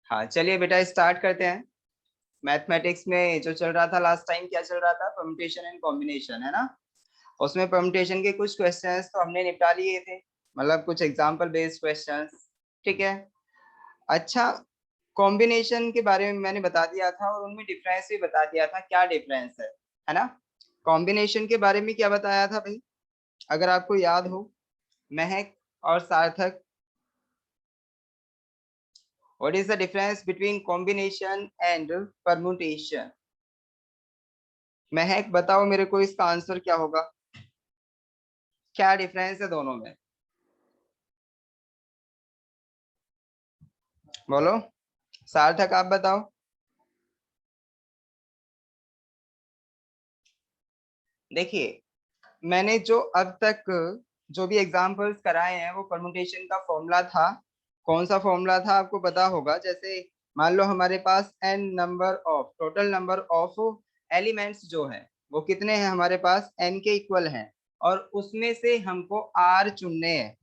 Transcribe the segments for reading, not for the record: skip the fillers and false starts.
हाँ चलिए बेटा स्टार्ट करते हैं। मैथमेटिक्स में जो चल रहा था लास्ट टाइम, क्या चल रहा था? परम्यूटेशन एंड कॉम्बिनेशन, है ना। उसमें परम्यूटेशन के कुछ क्वेश्चंस तो हमने निपटा लिए थे, मतलब कुछ एग्जांपल बेस्ड क्वेश्चंस। ठीक है। अच्छा, कॉम्बिनेशन के बारे में मैंने बता दिया था और उनमें डिफरेंस भी बता दिया था, क्या डिफरेंस है ना। कॉम्बिनेशन के बारे में क्या बताया था भाई, अगर आपको याद हो, महक और सार्थक? What is the difference between combination and permutation? महक बताओ मेरे को, इसका आंसर क्या होगा, क्या डिफरेंस है दोनों में? बोलो। सार्थक आप बताओ। देखिए, मैंने जो अब तक जो भी एग्जांपल्स कराए हैं वो परमुटेशन का फॉर्मूला था। कौन सा फॉर्मूला था आपको पता होगा। जैसे मान लो हमारे पास N number of, total number of elements जो है वो कितने हैं हमारे पास, एन के इक्वल हैं, और उसमें से हमको आर चुनने हैं।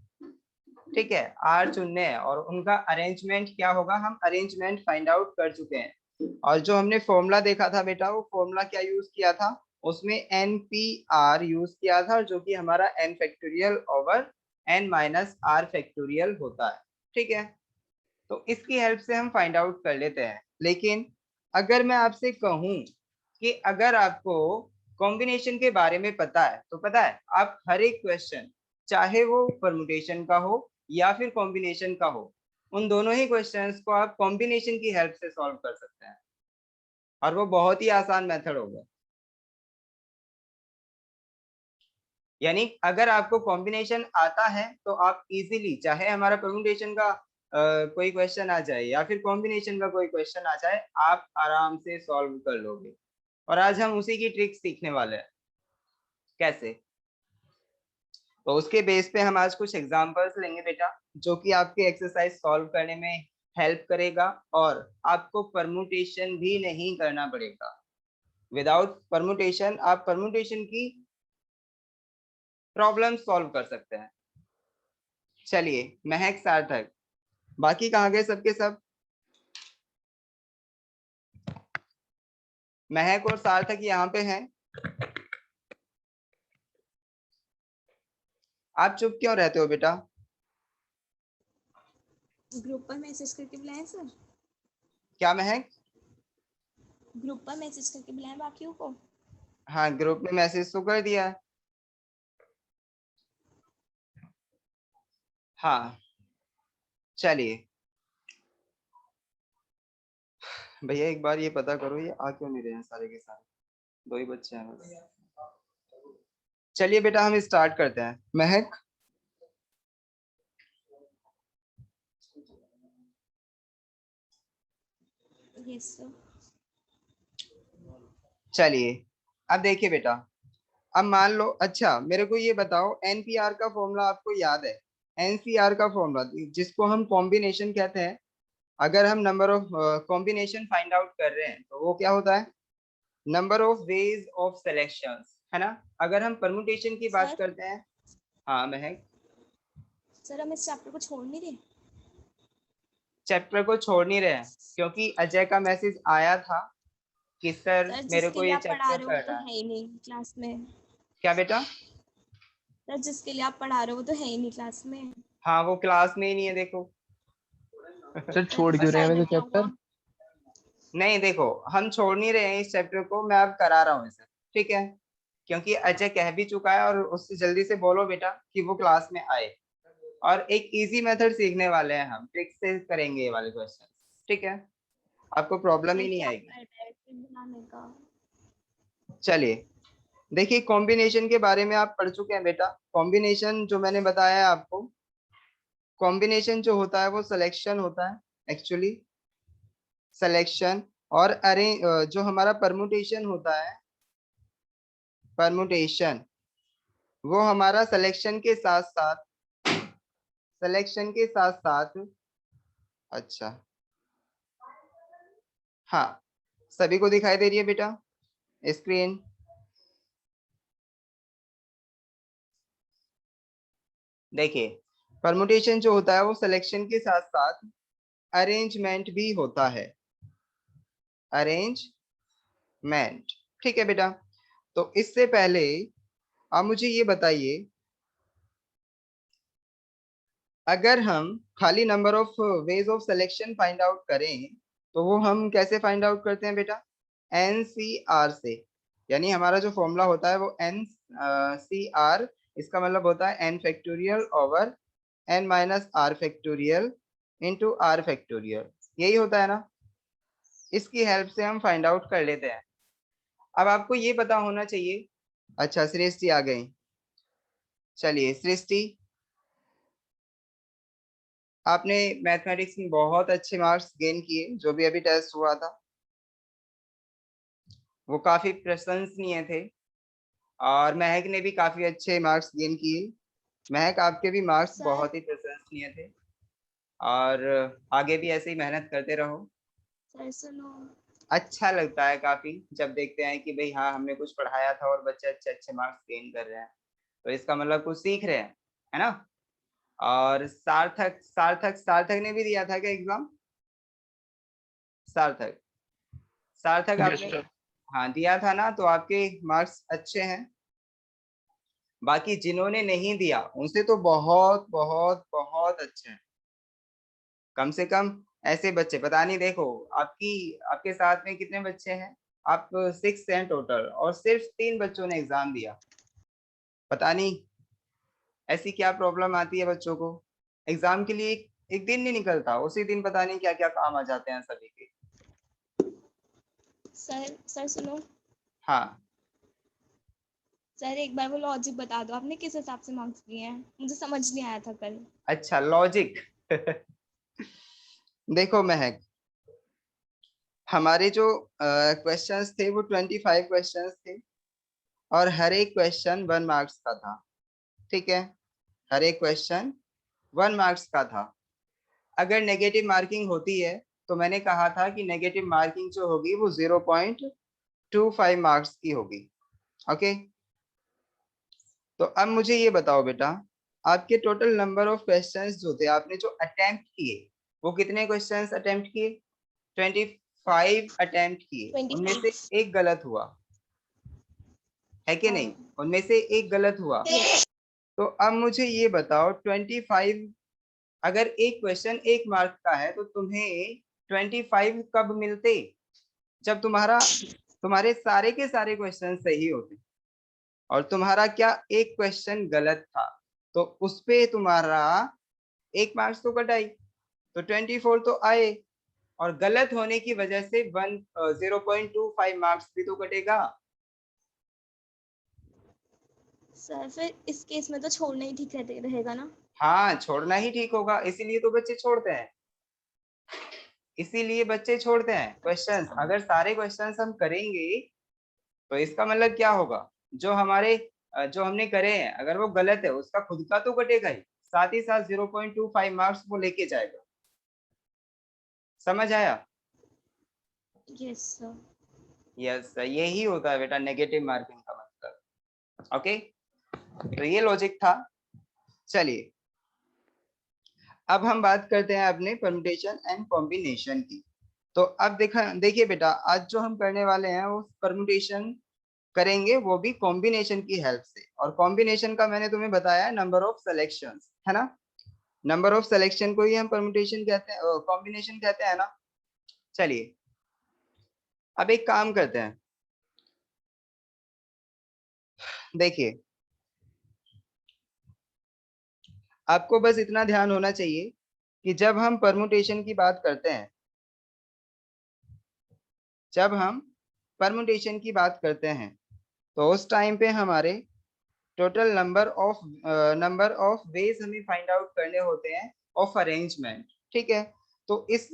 ठीक है, आर चुनने हैं और उनका अरेंजमेंट क्या होगा, हम अरेंजमेंट फाइंड आउट कर चुके हैं। और जो हमने फॉर्मूला देखा था बेटा, वो फॉर्मूला क्या यूज किया था, उसमें एन पी आर यूज किया था, जो कि हमारा n factorial over n minus r factorial होता है। ठीक है, तो इसकी हेल्प से हम फाइंड आउट कर लेते हैं। लेकिन अगर मैं आपसे कहूं कि अगर आपको कॉम्बिनेशन के बारे में पता है, तो पता है आप हर एक क्वेश्चन, चाहे वो परमुटेशन का हो या फिर कॉम्बिनेशन का हो, उन दोनों ही क्वेश्चंस को आप कॉम्बिनेशन की हेल्प से सॉल्व कर सकते हैं, और वो बहुत ही आसान मेथड होगा। यानी अगर आपको कॉम्बिनेशन आता है तो आप इजीली, चाहे हमारा परमुटेशन का कोई क्वेश्चन आ जाए या फिर कॉम्बिनेशन का कोई क्वेश्चन आ जाए, आप आराम से सॉल्व कर लोगे। और आज हम उसी की ट्रिक सीखने वाले हैं, कैसे। तो उसके बेस पे हम आज कुछ एग्जांपल्स लेंगे बेटा, जो कि आपके एक्सरसाइज सॉल्व करने में हेल्प करेगा, और आपको परमुटेशन भी नहीं करना पड़ेगा। विदाउट परमुटेशन आप परमुटेशन की प्रॉब्लम सॉल्व कर सकते हैं। चलिए, महक सार्थक, बाकी कहाँ गए सबके सब? महक और सार्थक यहाँ पे हैं। आप चुप क्यों रहते हो बेटा? ग्रुप पर मैसेज करके बुलाएं सर? क्या महक? ग्रुप पर मैसेज करके बुलाएं बाकियों को? हाँ, ग्रुप में मैसेज तो कर दिया है। हाँ चलिए भैया, एक बार ये पता करो ये आ क्यों नहीं रहे हैं सारे के सारे, दो ही बच्चे हैं बस। चलिए बेटा हम स्टार्ट करते हैं। महक, यस सर। चलिए अब देखिए बेटा, अब मान लो, अच्छा मेरे को ये बताओ, एनपीआर का फॉर्मूला आपको याद है? एनसीआर का फॉर्मूला जिसको हम कॉम्बिनेशन कहते हैं, अगर हम number of combination find out कर रहे हैं तो वो क्या होता है, number of ways of selections, है ना। अगर हम परमुटेशन की बात सर करते हैं, हाँ महक, सर हम इस चैप्टर को छोड़ नहीं रहे? चैप्टर को छोड़ नहीं रहे हैं, क्योंकि अजय का मैसेज आया था कि सर सर मेरे जिसके को लिए ये आप पढ़ा चैप्टर रहे हो वो तो करना है। है ही नहीं क्लास में। क्या बेटा? सर जिसके लिए आप पढ़ा रहे हो वो तो है ही नहीं क्लास में। हाँ, वो क्लास में ही नहीं है देखो। सर सर छोड़ क्यों बस रहे हैं फायदा वैसे क्या हुआ? चैप्टर? नहीं, देखो हम छोड़ नहीं रहे हैं इस चैप्टर को, मैं अब करा रहा हूँ इसे। ठीक है, क्योंकि अजय कह भी चुका है, और उससे जल्दी से बोलो बेटा कि वो क्लास में आए। और एक इजी मेथड सीखने वाले हैं, हम ट्रिक से करेंगे ये वाले क्वेश्चन। ठीक है, आपको प्रॉब्लम ही सर नहीं क्या आएगी। फायदा है फिर बनाने का? चलिए, देखिए कॉम्बिनेशन के बारे में आप पढ़ चुके हैं बेटा। कॉम्बिनेशन जो मैंने बताया है आपको, कॉम्बिनेशन जो होता है वो सिलेक्शन होता है एक्चुअली, सिलेक्शन। और जो हमारा परमुटेशन होता है, परमुटेशन वो हमारा सिलेक्शन के साथ साथ, सिलेक्शन के साथ साथ, अच्छा हाँ, सभी को दिखाई दे रही है बेटा स्क्रीन? देखिए, परमुटेशन जो होता है वो सिलेक्शन के साथ साथ अरेंजमेंट भी होता है, अरेंजमेंट। ठीक है बेटा, तो इससे पहले आप मुझे ये बताइए, अगर हम खाली number of ways of selection find out करें तो वो हम कैसे फाइंड आउट करते हैं बेटा? NCR से। यानी हमारा जो फॉर्मूला होता है वो NCR, इसका मतलब होता है n factorial over n minus r factorial into r factorial, यही होता है ना। इसकी हेल्प से हम फाइंड आउट कर लेते हैं। अब आपको ये पता होना चाहिए। अच्छा, सृष्टि आ गई। चलिए सृष्टि, आपने मैथमेटिक्स में बहुत अच्छे मार्क्स गेन किए, जो भी अभी टेस्ट हुआ था वो काफी प्रशंसनीय थे, और महक ने भी काफी अच्छे मार्क्स गेन किए। महक, आपके भी मार्क्स सर बहुत ही प्रशंसनीय थे, और आगे भी ऐसे ही मेहनत करते रहो। सर सुनो। अच्छा लगता है काफी जब देखते हैं कि भाई हाँ, हमने कुछ पढ़ाया था और बच्चे अच्छे अच्छे मार्क्स गेन कर रहे हैं, तो इसका मतलब कुछ सीख रहे हैं, है ना। और सार्थक सार्थक सार्थक ने भी दिया था क्या एग्जाम? सार्थक, सार्थक यस आपने, सर। हाँ दिया था ना, तो आपके मार्क्स अच्छे हैं। बाकी जिन्होंने नहीं दिया उनसे तो बहुत बहुत बहुत अच्छे हैं। कम से कम ऐसे बच्चे पता नहीं, देखो आपके साथ में कितने बच्चे हैं? आप 6 हैं टोटल, और सिर्फ 3 बच्चों ने एग्जाम दिया। पता नहीं ऐसी क्या प्रॉब्लम आती है बच्चों को। एग्जाम के लिए एक दिन नहीं निकलता, उसी दिन पता नहीं क्या क्या काम आ जाते हैं सभी के। सर सुनो। हाँ, सर एक बार वो लॉजिक बता दो, आपने किस हिसाब से मार्क्स दिए हैं, मुझे समझ नहीं आया था कल। अच्छा लॉजिक। देखो महक, हमारे जो क्वेश्चंस थे वो 25 क्वेश्चंस थे, और हर एक क्वेश्चन 1 मार्क्स का था। ठीक है, हर एक क्वेश्चन 1 मार्क्स का था। अगर नेगेटिव मार्किंग होती है तो मैंने कहा था कि नेगेटिव मार्किंग जो होगी वो 0.25 मार्क्स की होगी। ओके, तो अब मुझे ये बताओ बेटा, आपके टोटल नंबर ऑफ क्वेश्चंस जो थे, आपने जो अटेम्प्ट किए वो कितने क्वेश्चंस अटेम्प्ट किए? 25 अटेम्प्ट किए, उनमें से 25। एक गलत हुआ है कि नहीं? हाँ। उनमें से एक गलत हुआ। यस। तो अब मुझे ये बताओ, 25, अगर एक क्वेश्चन 1 मार्क का है तो तुम्हें 25 कब मिलते? जब तुम्हारे सारे के सारे क्वेश्चन सही होते, और तुम्हारा क्या एक क्वेश्चन गलत था, तो उस पे तुम्हारा 1 मार्क्स तो कटाई, तो 24 तो आए, और गलत होने की वजह से 0.25 मार्क्स भी तो कटेगा। सर फिर इस केस में तो छोड़ना ही ठीक रहेगा ना। हाँ, छोड़ना ही ठीक होगा, इसीलिए तो बच्चे छोड़ते हैं, इसीलिए बच्चे छोड़ते हैं क्वेश्चंस। अच्छा। अगर सारे क्वेश्चंस हम करेंगे तो इसका मतलब क्या होगा, जो हमने करे हैं अगर वो गलत है उसका खुद का तो कटेगा ही, साथ ही साथ 0.25 मार्क्स वो लेके जाएगा। समझ आया? Yes sir. यस, यही होता है बेटा नेगेटिव मार्किंग का मतलब। ओके, तो ये लॉजिक था। चलिए, अब हम बात करते हैं अपने परम्यूटेशन एंड कॉम्बिनेशन की। तो अब देखिए बेटा, आज जो हम करने वाले हैं वो परम्यूटेशन करेंगे, वो भी कॉम्बिनेशन की हेल्प से। और कॉम्बिनेशन का मैंने तुम्हें बताया नंबर ऑफ सिलेक्शंस, है ना। नंबर ऑफ सिलेक्शन को ही हम परम्यूटेशन कहते हैं, कॉम्बिनेशन कहते हैं ना। चलिए, अब एक काम करते हैं। देखिए, आपको बस इतना ध्यान होना चाहिए कि जब हम परम्यूटेशन की बात करते हैं, जब हम परम्यूटेशन की बात करते हैं तो उस टाइम पे हमारे टोटल नंबर ऑफ वेज हमें फाइंड आउट करने होते हैं ऑफ अरेंजमेंट। ठीक है, तो इस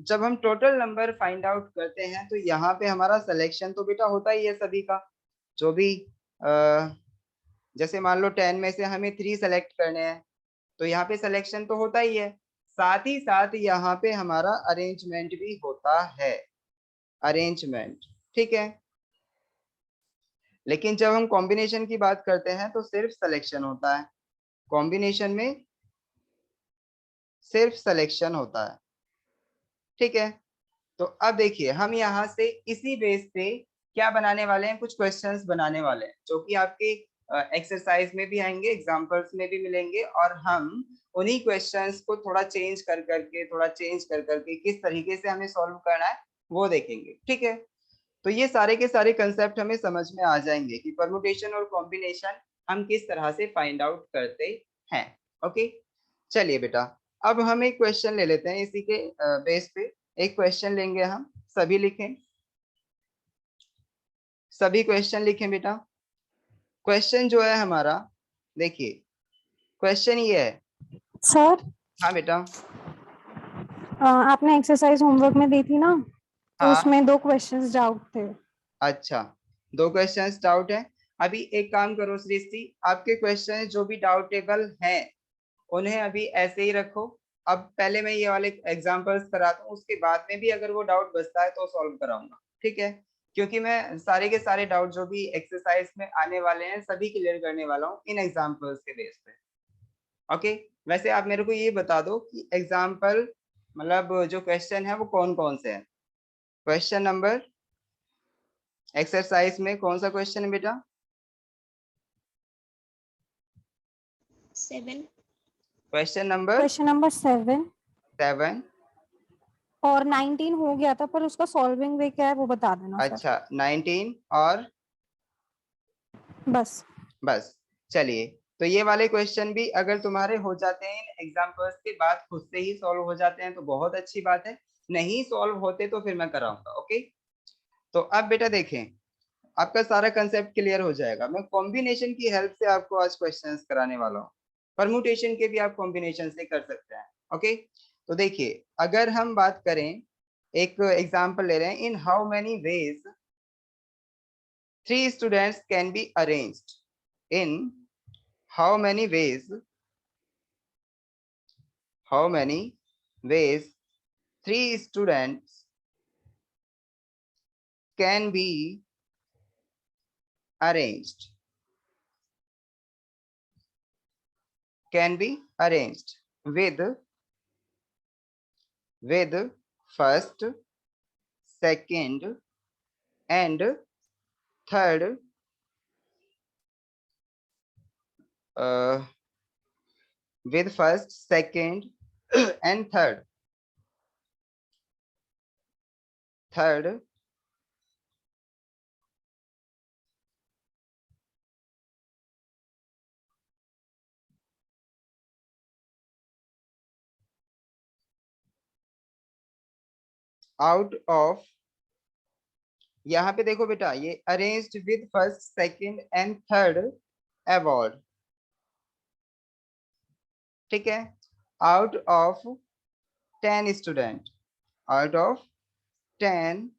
जब हम टोटल नंबर फाइंड आउट करते हैं तो यहाँ पे हमारा सिलेक्शन तो बेटा होता ही है सभी का, जो भी जैसे मान लो 10 में से हमें 3 सेलेक्ट करने हैं, तो यहाँ पे सिलेक्शन तो होता ही है, साथ ही साथ यहाँ पे हमारा अरेंजमेंट भी होता है, अरेंजमेंट। ठीक है, लेकिन जब हम कॉम्बिनेशन की बात करते हैं तो सिर्फ सिलेक्शन होता है, कॉम्बिनेशन में सिर्फ सिलेक्शन होता है। ठीक है। तो अब देखिए हम यहाँ से इसी बेस पे क्या बनाने वाले हैं, कुछ क्वेश्चंस बनाने वाले हैं जो कि आपके एक्सरसाइज में भी आएंगे, एग्जांपल्स में भी मिलेंगे, और हम उन्हीं क्वेश्चंस को थोड़ा चेंज कर करके किस तरीके से हमें सॉल्व करना है वो देखेंगे। ठीक है। तो ये सारे के सारे कंसेप्ट हमें समझ में आ जाएंगे कि परमुटेशन और कॉम्बिनेशन हम किस तरह से फाइंड आउट करते हैं। ओके, चलिए बेटा, अब हम एक क्वेश्चन ले लेते हैं इसी के बेस पे। एक क्वेश्चन लेंगे हम, सभी लिखें, सभी क्वेश्चन लिखें बेटा। क्वेश्चन जो है हमारा, देखिए क्वेश्चन ये है। सर हाँ बेटा। आपने एक्सरसाइज होमवर्क में दी थी ना, तो हाँ, उसमें 2 क्वेश्चंस डाउट थे। अच्छा, 2 क्वेश्चंस डाउट है। अभी एक काम करो सृष्टि, आपके क्वेश्चन जो भी डाउटेबल हैं उन्हें अभी ऐसे ही रखो। अब पहले मैं ये वाले एग्जांपल्स कराता हूँ, उसके बाद में भी अगर वो डाउट बचता है तो सॉल्व कराऊंगा। ठीक है, क्योंकि मैं सारे के सारे डाउट जो भी एक्सरसाइज में आने वाले हैं सभी क्लियर करने वाला हूँ इन एग्जांपल्स के बेस पे। ओके, वैसे आप मेरे को ये बता दो कि एग्जांपल मतलब जो क्वेश्चन है वो कौन कौन से हैं। क्वेश्चन नंबर एक्सरसाइज में कौन सा क्वेश्चन है बेटा? 7। Question number question number 7 7। और 19 हो गया था, पर उसका सॉल्विंग वे क्या है वो बता देना सर। अच्छा, 19 और बस। बस। चलिए, तो ये वाले क्वेश्चन भी अगर तुम्हारे हो जाते हैं एग्जाम्पल्स के बाद, खुद से ही सॉल्व हो जाते हैं तो बहुत अच्छी बात है, नहीं सॉल्व होते तो फिर मैं कराऊंगा। ओके, तो अब बेटा देखें, आपका सारा कंसेप्ट क्लियर हो जाएगा। मैं कॉम्बिनेशन की हेल्प से आपको आज क्वेश्चंस कराने वाला हूँ। परमुटेशन के भी आप कॉम्बिनेशन से कर सकते हैं। ओके, तो देखिए अगर हम बात करें, एक एग्जांपल ले रहे हैं, इन how many veg 3 students can be arranged. In how many ways, how many ways 3 students can be arranged, can be arranged with first, second and third with first, second and third out of, यहाँ पे देखो बेटा, ये arranged with first, second and third award. ठीक है, out of 10 student, out of 10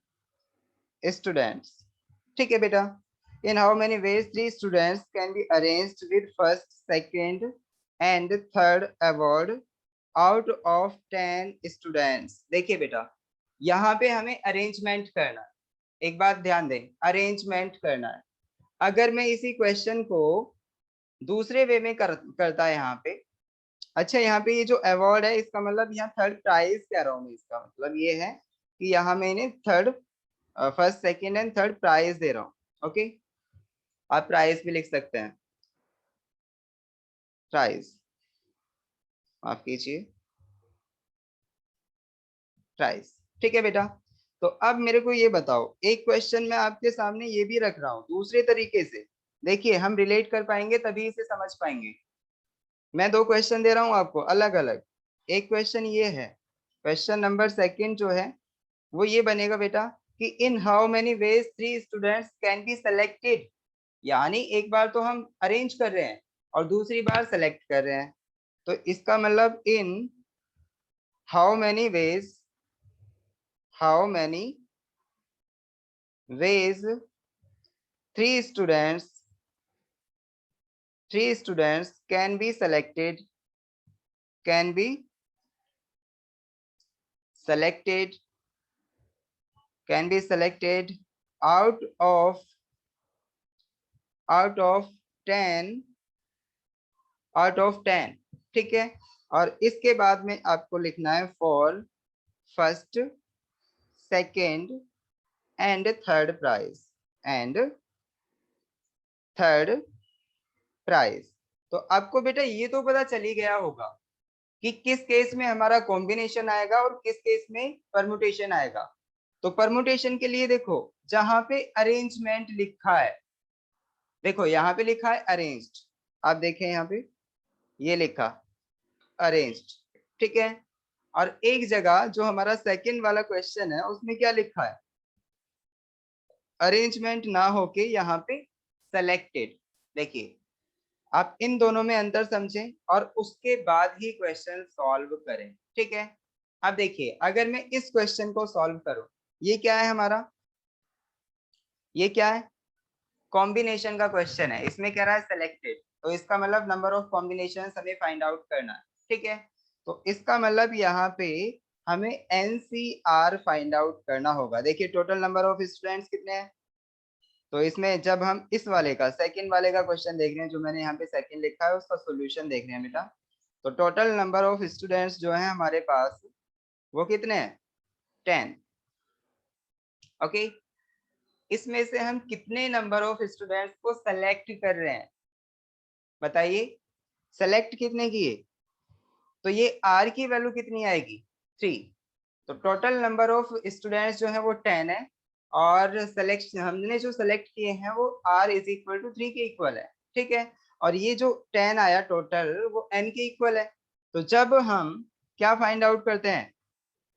students। ठीक है बेटा, in how many ways 3 students can be arranged with first, second and third award out of 10 students। देखिए बेटा, यहाँ पे हमें अरेंजमेंट करना है, एक बात ध्यान दें, अरेंजमेंट करना है। अगर मैं इसी क्वेश्चन को दूसरे वे में करता है यहाँ पे, अच्छा यहाँ पे ये जो अवार्ड है इसका मतलब यहाँ थर्ड प्राइज कह रहा हूँ मैं, इसका मतलब ये है कि यहाँ मैंने third, first, second and third prize दे रहा हूँ। ओके, आप प्राइज भी लिख सकते हैं, प्राइज, माफ कीजिए, प्राइज। ठीक है बेटा, तो अब मेरे को ये बताओ, एक क्वेश्चन मैं आपके सामने ये भी रख रहा हूँ दूसरे तरीके से, देखिए हम रिलेट कर पाएंगे तभी इसे समझ पाएंगे। मैं 2 क्वेश्चन दे रहा हूँ आपको अलग अलग। एक क्वेश्चन ये है, क्वेश्चन नंबर सेकंड जो है वो ये बनेगा बेटा कि इन how many veg 3 students can be selected. यानी एक बार तो हम अरेंज कर रहे हैं और दूसरी बार सेलेक्ट कर रहे हैं, तो इसका मतलब इन how many veg, how many veg 3 students can be selected, can be selected, can be selected out of 10, out of 10। ठीक है, और इसके बाद में आपको लिखना है for first, second and third prize तो आपको बेटा ये तो पता चल ही गया होगा कि किस केस में हमारा कॉम्बिनेशन आएगा और किस केस में परमुटेशन आएगा। तो परमुटेशन के लिए देखो, जहां पे अरेंजमेंट लिखा है, देखो यहाँ पे लिखा है अरेंज्ड, आप देखें यहाँ पे ये लिखा अरेंज्ड, ठीक है। और एक जगह जो हमारा सेकंड वाला क्वेश्चन है उसमें क्या लिखा है, अरेंजमेंट ना होके यहाँ पे सेलेक्टेड। देखिए आप इन दोनों में अंतर समझें और उसके बाद ही क्वेश्चन सॉल्व करें, ठीक है। अब देखिए अगर मैं इस क्वेश्चन को सॉल्व करूं, ये क्या है हमारा, ये क्या है, कॉम्बिनेशन का क्वेश्चन है, इसमें कह रहा है सेलेक्टेड, तो इसका मतलब नंबर ऑफ कॉम्बिनेशन हमें फाइंड आउट करना है, ठीक है। तो इसका मतलब यहाँ पे हमें एनसीआर फाइंड आउट करना होगा। देखिए टोटल नंबर ऑफ स्टूडेंट्स कितने हैं, तो इसमें जब हम इस वाले का सेकंड वाले का क्वेश्चन देख रहे हैं, जो मैंने यहाँ पे सेकंड लिखा है उसका सॉल्यूशन देख रहे हैं बेटा, तो टोटल नंबर ऑफ स्टूडेंट्स जो है हमारे पास वो कितने हैं, 10। ओके, इसमें से हम कितने नंबर ऑफ स्टूडेंट्स को सेलेक्ट कर रहे हैं, बताइए, सेलेक्ट कितने किए, तो ये आर की वैल्यू कितनी आएगी, 3। तो टोटल नंबर ऑफ स्टूडेंट्स जो है वो 10 है, और सेलेक्ट हमने जो सेलेक्ट किए हैं वो r इज इक्वल टू 3 के इक्वल है, ठीक है। और ये जो 10 आया टोटल वो n के इक्वल है। तो जब हम क्या फाइंड आउट करते हैं,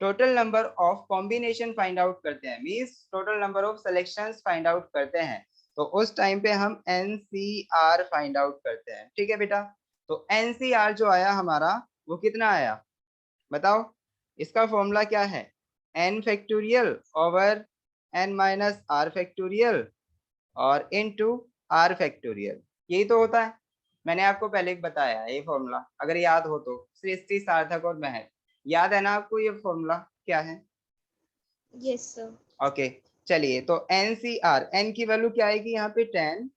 total number of combination find out करते हैं, means total number of selections find out करते हैं, तो उस टाइम पे हम एनसीआर फाइंड आउट करते हैं, ठीक है बेटा। तो एनसीआर जो आया हमारा वो कितना आया, बताओ, इसका फॉर्मूला क्या है, n factorial over n minus r factorial और इनटू r फैक्टोरियल, यही तो होता है। मैंने आपको पहले ही बताया है ये फॉर्मूला, अगर याद हो तो, सृष्टि, सार्थक और महक, याद है ना आपको ये फॉर्मूला क्या है। Yes sir. ओके, चलिए तो एन सी आर, एन की वैल्यू क्या आएगी यहाँ पे 10,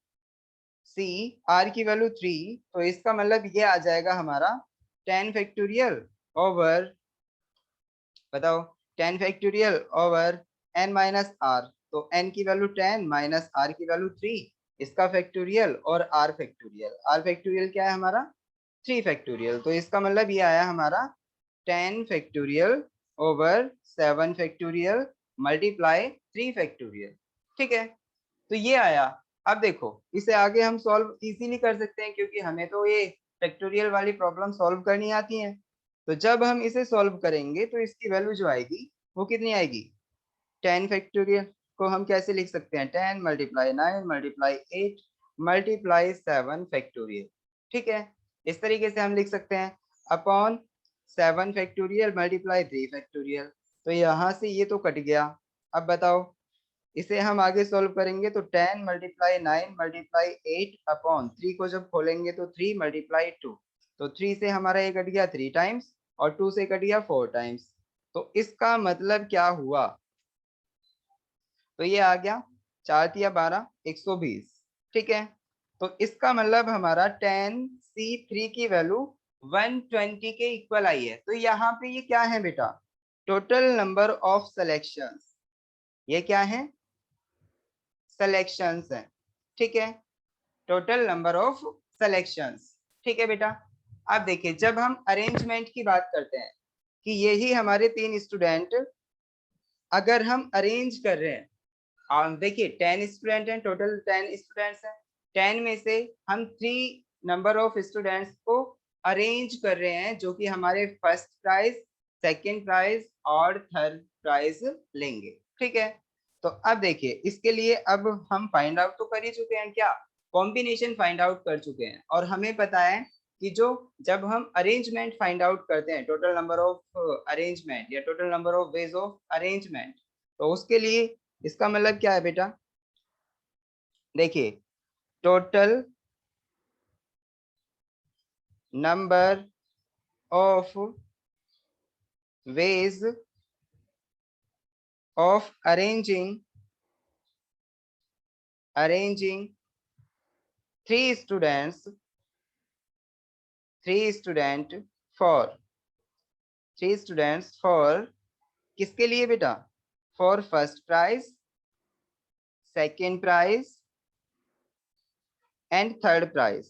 सी आर की वैल्यू 3, तो इसका मतलब ये आ जाएगा हमारा 10 फैक्टोरियल ओवर, बताओ, 10 factorial over n minus r, तो n की वैल्यू 10 माइनस r की वैल्यू 3, इसका फैक्टोरियल और r फैक्टोरियल, r फैक्टोरियल क्या है हमारा 3 फैक्टोरियल, तो इसका मतलब ये आया हमारा 10 factorial over 7 factorial multiply 3 factorial, ठीक है। तो ये आया। अब देखो इसे आगे हम सॉल्व इजीली कर सकते हैं, क्योंकि हमें तो ये फैक्टोरियल वाली प्रॉब्लम सॉल्व करनी आती है। तो जब हम इसे सॉल्व करेंगे तो इसकी वैल्यू जो आएगी वो कितनी आएगी, 10 फैक्टोरियल को हम कैसे लिख सकते हैं, 10 मल्टीप्लाई 9 मल्टीप्लाई 8 मल्टीप्लाई 7 फैक्टोरियल, ठीक है। इस तरीके से हम लिख सकते हैं अपॉन 7 फैक्टोरियल मल्टीप्लाई 3 फैक्टोरियल, तो यहाँ से ये तो कट गया। अब बताओ इसे हम आगे सॉल्व करेंगे तो 10 मल्टीप्लाई 9 मल्टीप्लाई 8 अपॉन 3 को जब खोलेंगे तो 3 मल्टीप्लाई 2, तो 3 से हमारा ये कट गया 3 टाइम्स और 2 से कट गया 4 टाइम्स, तो इसका मतलब क्या हुआ, तो ये आ गया 4 तिया 12 120, ठीक है। तो इसका मतलब हमारा 10C3 की वैल्यू 120 के इक्वल आई है। तो यहाँ पे ये क्या है बेटा, टोटल नंबर ऑफ सिलेक्शंस, ये क्या है, सिलेक्शंस है, ठीक है, टोटल नंबर ऑफ सिलेक्शंस, ठीक है बेटा। अब देखिए जब हम अरेंजमेंट की बात करते हैं कि यही हमारे 3 स्टूडेंट अगर हम अरेंज कर रहे हैं, देखिए 10 स्टूडेंट हैं, टोटल 10 स्टूडेंट्स हैं, 10 में से हम 3 नंबर ऑफ स्टूडेंट्स को अरेंज कर रहे हैं जो कि हमारे फर्स्ट प्राइज, सेकंड प्राइज और थर्ड प्राइज लेंगे, ठीक है। तो अब देखिए इसके लिए अब हम फाइंड आउट तो कर ही चुके हैं, क्या कॉम्बिनेशन फाइंड आउट कर चुके हैं, और हमें पता है कि जो जब हम अरेंजमेंट फाइंड आउट करते हैं, टोटल नंबर ऑफ अरेंजमेंट या total number of ways of arrangement, तो उसके लिए इसका मतलब क्या है बेटा, देखिए total number of ways of arranging 3 students, 3 student for किसके लिए बेटा? For first prize, second prize and third prize,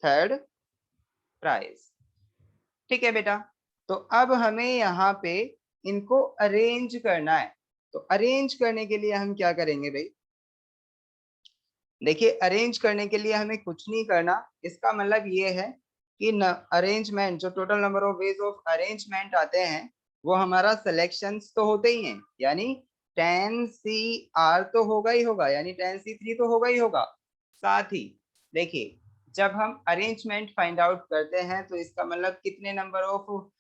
third prize. ठीक है बेटा, तो अब हमें यहाँ पे इनको अरेंज करना है। तो अरेंज करने के लिए हम क्या करेंगे भाई? देखिए, अरेंज करने के लिए हमें कुछ नहीं करना। इसका मतलब ये है कि अरेंजमेंट, जो total number of ways of arrangement आते हैं वो हमारा सिलेक्शंस तो होते ही हैं, यानी 10CR तो होगा ही होगा, यानी 10C3 तो होगा ही होगा। साथ ही देखिए, जब हम अरेंजमेंट फाइंड आउट करते हैं तो इसका मतलब कितने नंबर ऑफ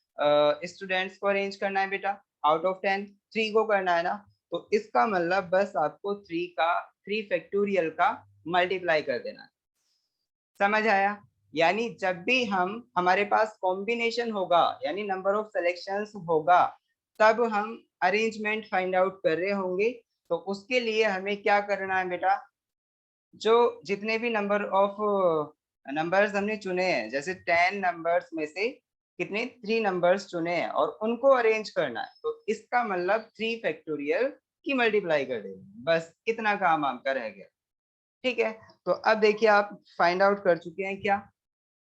स्टूडेंट्स को अरेंज करना है बेटा? आउट ऑफ 10 3 को करना है ना। तो इसका मतलब बस आपको 3 फैक्टोरियल का मल्टीप्लाई कर देना है। समझ आया? यानी जब भी हमारे पास कॉम्बिनेशन होगा, यानी नंबर ऑफ सिलेक्शंस होगा, तब हम अरेंजमेंट फाइंड आउट कर रहे होंगे। तो उसके लिए हमें क्या करना है बेटा? जो जितने भी नंबर्स हमने चुने हैं, जैसे 10 नंबर्स में से कितने 3 नंबर्स चुने हैं और उनको अरेंज करना है। तो इसका मतलब 3 फैक्टोरियल की मल्टीप्लाई कर देंगे, बस इतना काम आपका रह गया। ठीक है, तो अब देखिए, आप फाइंड आउट कर चुके हैं क्या?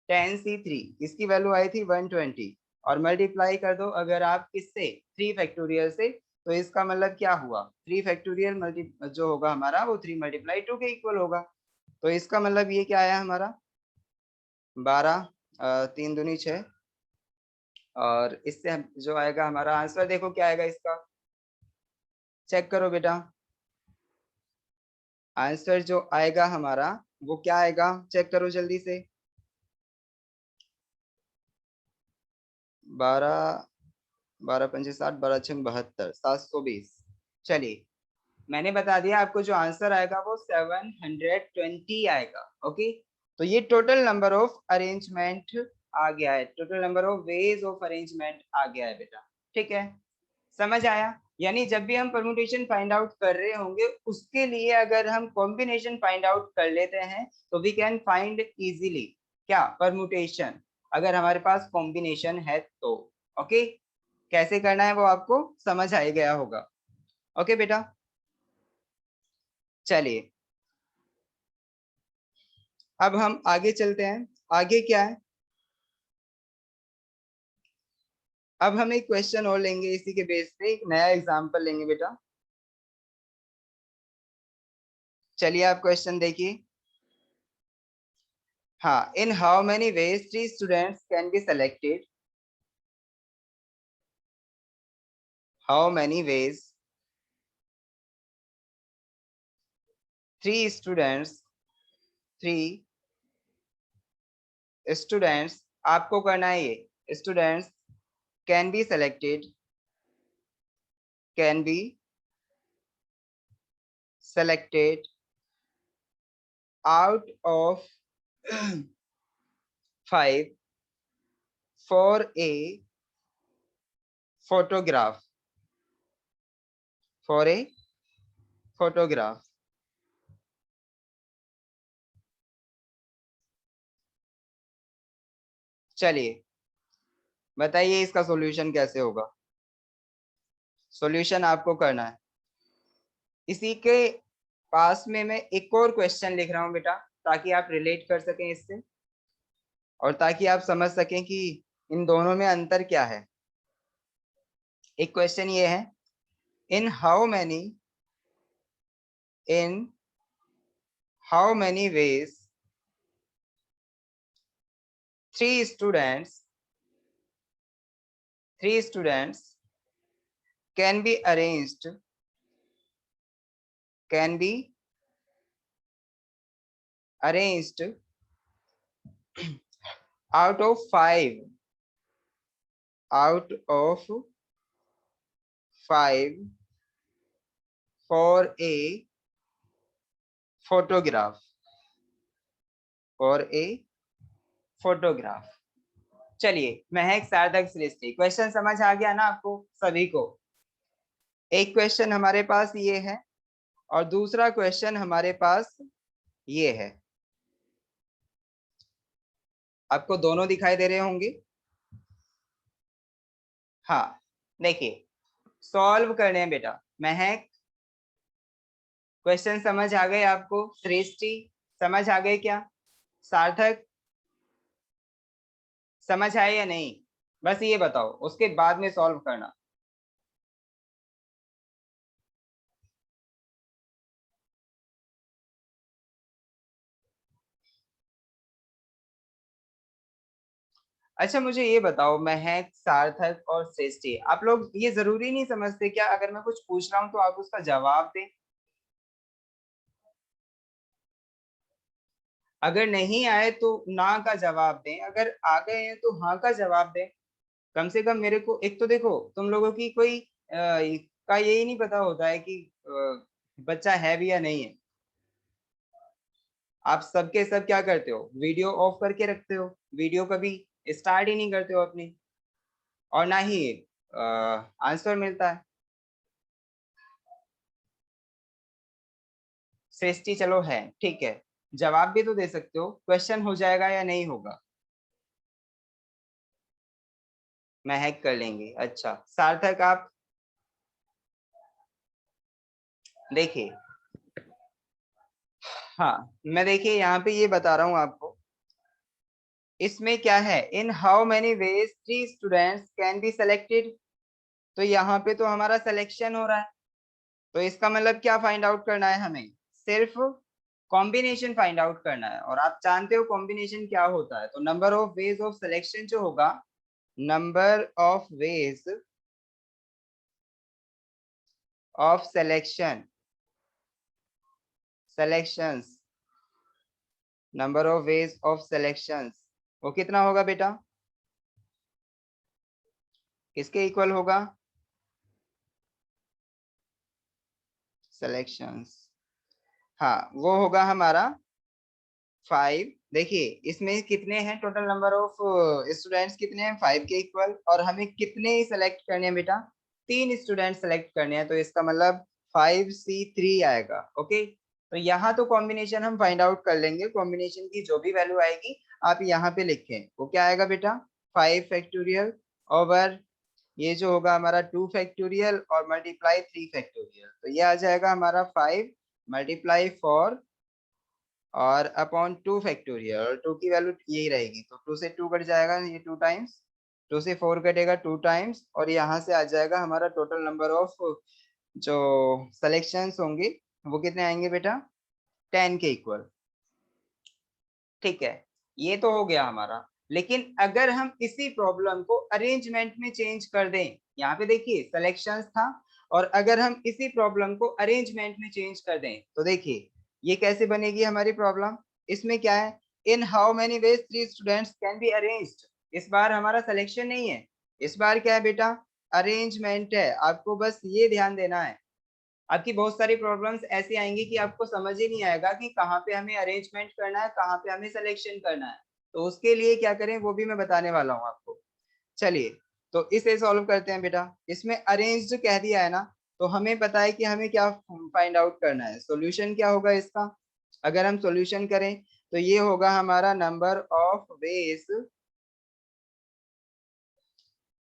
10C3 इसकी वैल्यू आई थी 120 और मल्टीप्लाई कर दो अगर आप किससे? 3 फैक्टोरियल से। तो इसका मतलब क्या हुआ? 3 फैक्टोरियल मल्टी जो होगा हमारा वो 3 मल्टीप्लाई 2 के इक्वल होगा। तो इसका मतलब ये क्या आया हमारा? 12, 3 दूनी 6, और इससे जो आएगा हमारा आंसर, देखो क्या आएगा इसका, चेक करो बेटा। आंसर जो आएगा हमारा वो क्या आएगा, चेक करो जल्दी से। 12, 12×5 60, 12×6 72, 720। चलिए, मैंने बता दिया आपको, जो आंसर आएगा वो 720 आएगा। ओके, तो ये टोटल नंबर ऑफ अरेंजमेंट आ गया है, total number of ways of arrangement आ गया है बेटा। ठीक है, समझ आया? यानी जब भी हम परमुटेशन फाइंड आउट कर रहे होंगे, उसके लिए अगर हम कॉम्बिनेशन फाइंड आउट कर लेते हैं तो वी कैन फाइंड इजीली क्या? परमुटेशन, अगर हमारे पास कॉम्बिनेशन है तो। ओके, कैसे करना है वो आपको समझ आ गया होगा। ओके बेटा, चलिए अब हम आगे चलते हैं। आगे क्या है? अब हम एक क्वेश्चन और लेंगे, इसी के बेस पे एक नया एग्जांपल लेंगे बेटा। चलिए आप क्वेश्चन देखिए। हाँ, इन how many veg 3 students can be selected? How many veg 3 students आपको करना है ये, students can be selected, can be selected out of 5 for a photograph, for a photograph। चलिए बताइए इसका सॉल्यूशन कैसे होगा। सॉल्यूशन आपको करना है, इसी के पास में मैं एक और क्वेश्चन लिख रहा हूं बेटा, ताकि आप रिलेट कर सकें इससे और ताकि आप समझ सकें कि इन दोनों में अंतर क्या है। एक क्वेश्चन ये है, इन how many veg 3 students can be arranged out of 5 for a photograph, चलिए महक सार्थक सृष्टि, क्वेश्चन समझ आ गया ना आपको सभी को? एक क्वेश्चन हमारे पास ये है और दूसरा क्वेश्चन हमारे पास ये है। आपको दोनों दिखाई दे रहे होंगे? हाँ, देखिए सॉल्व करने हैं बेटा। महक, क्वेश्चन समझ आ गए आपको? सृष्टि समझ आ गए क्या? सार्थक समझ आए या नहीं? बस ये बताओ, उसके बाद में सॉल्व करना। अच्छा मुझे ये बताओ महक, सार्थक और सृष्टि, आप लोग ये जरूरी नहीं समझते क्या अगर मैं कुछ पूछ रहा हूँ तो आप उसका जवाब दें? अगर नहीं आए तो ना का जवाब दें, अगर आ गए हैं तो हाँ का जवाब दें। कम से कम मेरे को एक तो देखो, तुम लोगों की कोई का यही नहीं पता होता है कि बच्चा है भी या नहीं है। आप सबके सब क्या करते हो, वीडियो ऑफ करके रखते हो, वीडियो कभी स्टार्ट ही नहीं करते हो अपनी, और ना ही आंसर मिलता है। सृष्टि चलो है, ठीक है, जवाब भी तो दे सकते हो, क्वेश्चन हो जाएगा या नहीं होगा? महक कर लेंगे। अच्छा सार्थक आप देखिए, हाँ मैं देखिए यहाँ पे ये बता रहा हूँ आपको, इसमें क्या है, इन how many veg 3 students can be selected. तो यहाँ पे तो हमारा सिलेक्शन हो रहा है, तो इसका मतलब क्या फाइंड आउट करना है हमें? सिर्फ कॉम्बिनेशन फाइंड आउट करना है, और आप जानते हो कॉम्बिनेशन क्या होता है। तो number of ways of selection जो होगा, number of ways of selections, number of ways of selections, वो कितना होगा बेटा? किसके इक्वल होगा? सिलेक्शंस, हाँ वो होगा हमारा 5। देखिए इसमें कितने हैं टोटल नंबर ऑफ स्टूडेंट्स, कितने हैं? 5 के इक्वल। और हमें कितने सेलेक्ट करने हैं बेटा? 3 स्टूडेंट सेलेक्ट करने हैं, तो इसका मतलब 5C3 आएगा। ओके, तो यहाँ तो कॉम्बिनेशन हम फाइंड आउट कर लेंगे, कॉम्बिनेशन की जो भी वैल्यू आएगी आप यहाँ पे लिखें, वो क्या आएगा बेटा? 5 फैक्टोरियल ओवर ये जो होगा हमारा 2 फैक्टोरियल और मल्टीप्लाई 3 फैक्टोरियल, तो ये आ जाएगा हमारा 5 मल्टीप्लाई 4 और अपॉन 2 फैक्टोरियल, और 2 की वैल्यू यही रहेगी, तो 2 से 2 कट जाएगा, ये 2 टाइम्स, 2 से 4 कटेगा 2 टाइम्स, और यहाँ से आ जाएगा हमारा टोटल नंबर ऑफ जो सिलेक्शंस होंगे वो कितने आएंगे बेटा? 10 के इक्वल। ठीक है, ये तो हो गया हमारा। लेकिन अगर हम इसी प्रॉब्लम को अरेंजमेंट में चेंज कर दें, यहाँ पे देखिए सिलेक्शंस था, और अगर हम इसी प्रॉब्लम को अरेंजमेंट में चेंज कर दें तो देखिए ये कैसे बनेगी हमारी प्रॉब्लम। इसमें क्या है, इन how many veg 3 students can be arranged. इस बार हमारा सिलेक्शन नहीं है, इस बार क्या है बेटा? अरेंजमेंट है। आपको बस ये ध्यान देना है, आपकी बहुत सारी प्रॉब्लम्स ऐसी आएंगी कि आपको समझ ही नहीं आएगा कि कहाँ पे हमें अरेंजमेंट करना है, कहाँ पे हमें सिलेक्शन करना है। तो उसके लिए क्या करें वो भी मैं बताने वाला हूँ आपको। चलिए, तो इसे सॉल्व करते हैं बेटा। इसमें अरेंज्ड कह दिया है ना, तो हमें पता है कि हमें क्या फाइंड आउट करना है, सॉल्यूशन क्या होगा इसका। अगर हम सॉल्यूशन करें तो ये होगा हमारा number of ways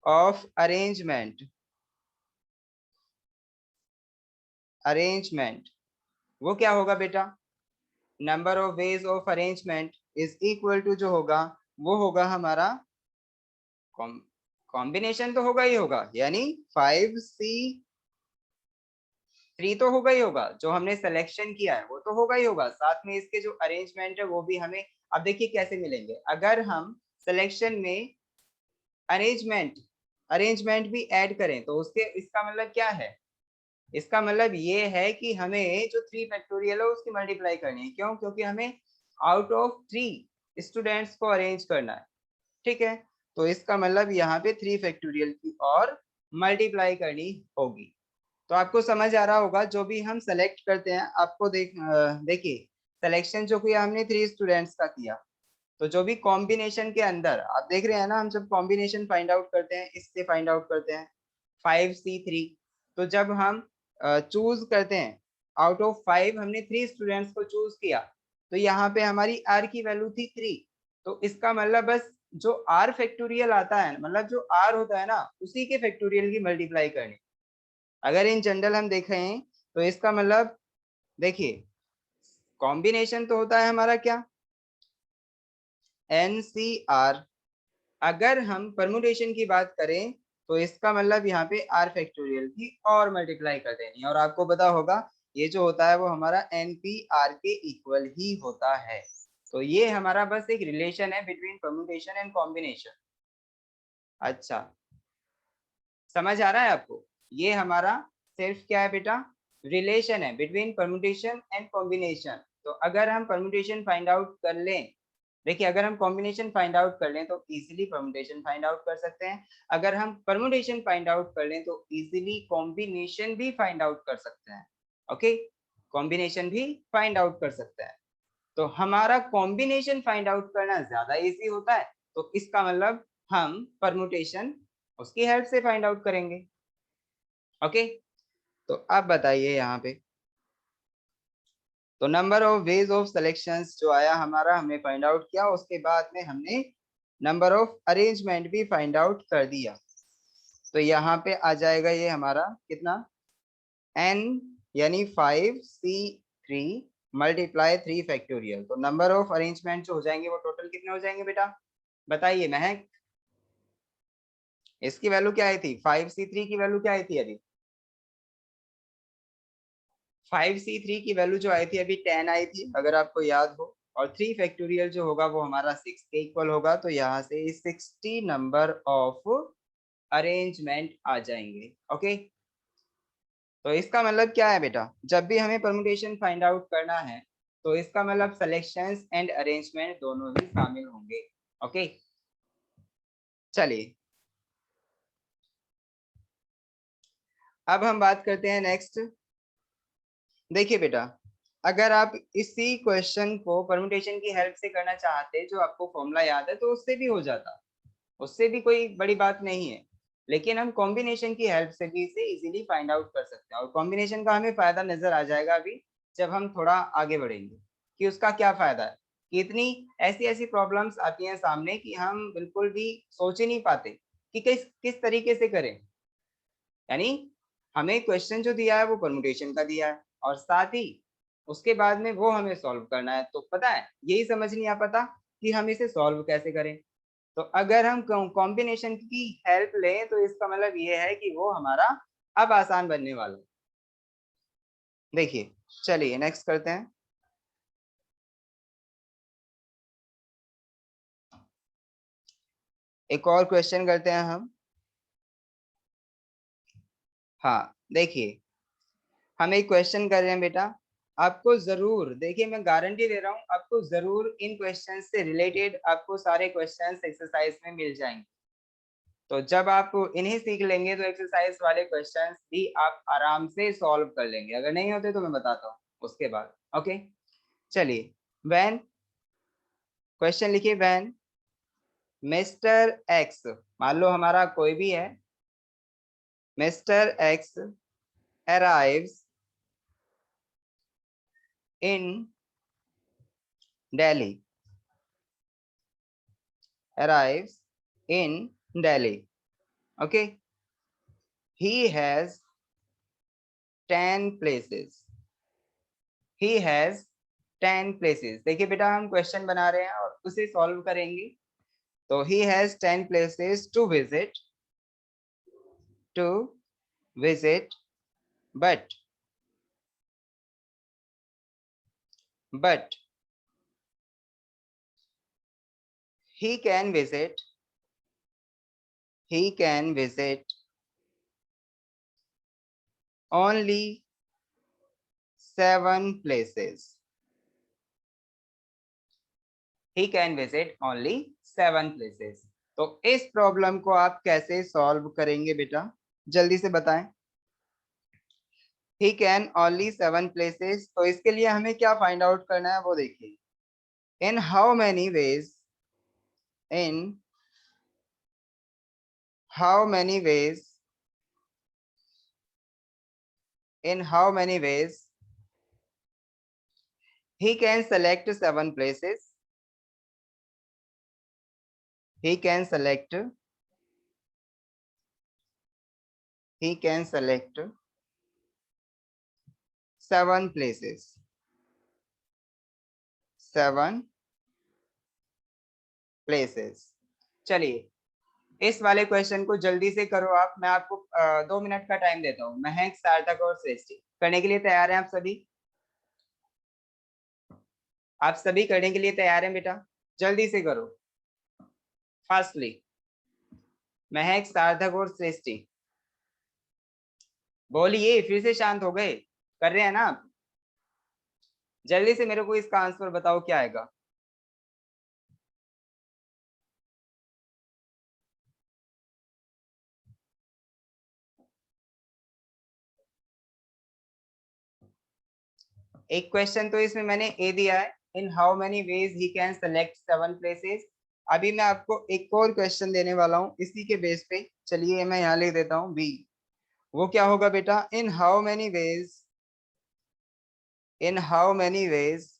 of arrangement वो क्या होगा बेटा? Number of ways of arrangement is equal to जो होगा वो होगा हमारा कॉम्बिनेशन तो होगा ही होगा, यानी 5C3 तो होगा ही होगा, जो हमने सिलेक्शन किया है वो तो होगा ही होगा, साथ में इसके जो अरेंजमेंट है वो भी हमें। अब देखिए कैसे मिलेंगे, अगर हम सिलेक्शन में अरेंजमेंट अरेंजमेंट भी ऐड करें तो उसके इसका मतलब क्या है? इसका मतलब ये है कि हमें जो 3 फैक्टोरियल है उसकी मल्टीप्लाई करनी है। क्यों? क्योंकि हमें आउट ऑफ 3 स्टूडेंट्स को अरेंज करना है। ठीक है, तो इसका मतलब यहाँ पे 3 फैक्टोरियल की और मल्टीप्लाई करनी होगी। तो आपको समझ आ रहा होगा, जो भी हम सेलेक्ट करते हैं, आपको देखिए सिलेक्शन जो किया हमने 3 स्टूडेंट्स का किया, तो जो भी कॉम्बिनेशन के अंदर आप देख रहे हैं ना, हम जब कॉम्बिनेशन फाइंड आउट करते हैं इससे फाइंड आउट करते हैं 5C3। तो जब हम चूज करते हैं आउट ऑफ 5, हमने 3 स्टूडेंट्स को चूज किया, तो यहाँ पे हमारी आर की वैल्यू थी 3। तो इसका मतलब बस जो आर फैक्टोरियल आता है, मतलब जो आर होता है ना, उसी के फैक्टोरियल की मल्टीप्लाई करनी। अगर इन जनरल हम देखें तो इसका मतलब देखिए कॉम्बिनेशन तो होता है हमारा क्या, NCR। अगर हम परमुटेशन की बात करें तो इसका मतलब यहाँ पे R फैक्टोरियल की और मल्टीप्लाई कर देनी है, और आपको पता होगा ये जो होता है वो हमारा NPR के इक्वल ही होता है। तो ये हमारा बस एक रिलेशन है बिटवीन परमुटेशन एंड कॉम्बिनेशन। अच्छा, समझ आ रहा है आपको? ये हमारा सिर्फ क्या है बेटा, रिलेशन है बिटवीन परमुटेशन एंड कॉम्बिनेशन। तो अगर हम परमुटेशन फाइंड आउट कर लें, देखिए अगर हम कॉम्बिनेशन फाइंड आउट कर लें तो इजीली परमुटेशन फाइंड आउट कर सकते हैं, अगर हम परमुटेशन फाइंड आउट कर लें तो इजीली कॉम्बिनेशन भी फाइंड आउट कर सकते हैं। ओके, कॉम्बिनेशन भी फाइंड आउट कर सकते हैं। तो हमारा कॉम्बिनेशन फाइंड आउट करना ज्यादा इजी होता है, तो इसका मतलब हम परमुटेशन उसकी हेल्प से फाइंड आउट करेंगे। ओके, तो अब बताइए यहाँ पे, तो number of ways of selections जो आया हमारा हमने फाइंड आउट किया, उसके बाद में हमने नंबर ऑफ अरेंजमेंट भी फाइंड आउट कर दिया। तो यहाँ पे आ जाएगा ये हमारा कितना, n यानी 5c3 मल्टीप्लाई 3 फैक्टोरियल। तो नंबर ऑफ अरेंजमेंट जो हो जाएंगे वो टोटल कितने हो जाएंगे बेटा, बताइए महक? इसकी वैल्यू क्या आई थी, 5c3 की वैल्यू क्या आई थी अभी, 5c3 की वैल्यू जो आई थी अभी 10 आई थी अगर आपको याद हो, और 3 फैक्टोरियल जो होगा वो हमारा 6 के इक्वल होगा। तो यहाँ से 60 नंबर ऑफ अरेंजमेंट आ जाएंगे। ओके, तो इसका मतलब क्या है बेटा, जब भी हमें परमुटेशन फाइंड आउट करना है तो इसका मतलब सिलेक्शंस एंड अरेंजमेंट दोनों ही शामिल होंगे। ओके, चलिए अब हम बात करते हैं नेक्स्ट। देखिए बेटा, अगर आप इसी क्वेश्चन को परमुटेशन की हेल्प से करना चाहते, जो आपको फॉर्मूला याद है, तो उससे भी हो जाता, उससे भी कोई बड़ी बात नहीं है। लेकिन हम कॉम्बिनेशन की हेल्प से भी इसे इजीली फाइंड आउट कर सकते हैं, और कॉम्बिनेशन का हमें फायदा नजर आ जाएगा अभी जब हम थोड़ा आगे बढ़ेंगे कि उसका क्या फायदा है। कि इतनी ऐसी ऐसी प्रॉब्लम्स आती हैं सामने कि हम बिल्कुल भी सोच ही नहीं पाते कि किस किस तरीके से करें। यानी हमें क्वेश्चन जो दिया है वो परमुटेशन का दिया है, और साथ ही उसके बाद में वो हमें सॉल्व करना है। तो पता है यही समझ नहीं आ पाता कि हम इसे सॉल्व कैसे करें। तो अगर हम कॉम्बिनेशन की हेल्प लें तो इसका मतलब ये है कि वो हमारा अब आसान बनने वाला है। देखिए चलिए नेक्स्ट करते हैं। एक और क्वेश्चन करते हैं हम। हाँ देखिए, हम एक क्वेश्चन कर रहे हैं बेटा, आपको जरूर, देखिए मैं गारंटी दे रहा हूँ आपको जरूर इन क्वेश्चन से रिलेटेड आपको सारे क्वेश्चंस एक्सरसाइज में मिल जाएंगे। तो जब आप इन्हें सीख लेंगे तो एक्सरसाइज वाले क्वेश्चंस भी आप आराम से सॉल्व कर लेंगे, अगर नहीं होते तो मैं बताता हूँ उसके बाद। ओके, चलिए व्हेन, क्वेश्चन लिखिए, व्हेन मिस्टर एक्स, मान लो हमारा कोई भी है, mister x arrives in Delhi, arrives in Delhi. Okay, he has 10 places. He has 10 places. देखिए बेटा हम क्वेश्चन बना रहे हैं और उसे सॉल्व करेंगे। तो he has 10 places to visit, but he can visit only 7 places. He can visit only 7 places. तो इस प्रॉब्लम को आप कैसे सॉल्व करेंगे बेटा, जल्दी से बताएं। He can only 7 places, तो इसके लिए हमें क्या फाइंड आउट करना है वो देखिए। In how many ways, in how many ways, in how many ways he can select 7 places, he can select 7 places, 7 places। चलिए इस वाले क्वेश्चन को जल्दी से करो आप, मैं आपको 2 मिनट का टाइम देता हूँ। महक, सार्थक और श्रेष्ठी करने के लिए तैयार हैं आप सभी? आप सभी करने के लिए तैयार हैं बेटा? जल्दी से करो फास्टली। महक, सार्थक और श्रेष्ठी बोलिए, फिर से शांत हो गए? कर रहे हैं ना आप? जल्दी से मेरे को इसका आंसर बताओ क्या आएगा। एक क्वेश्चन तो इसमें मैंने ए दिया है, इन how many veg he can select 7 places. अभी मैं आपको एक और क्वेश्चन देने वाला हूँ इसी के बेस पे। चलिए मैं यहाँ लिख देता हूँ बी। वो क्या होगा बेटा? इन how many veg, in how many ways,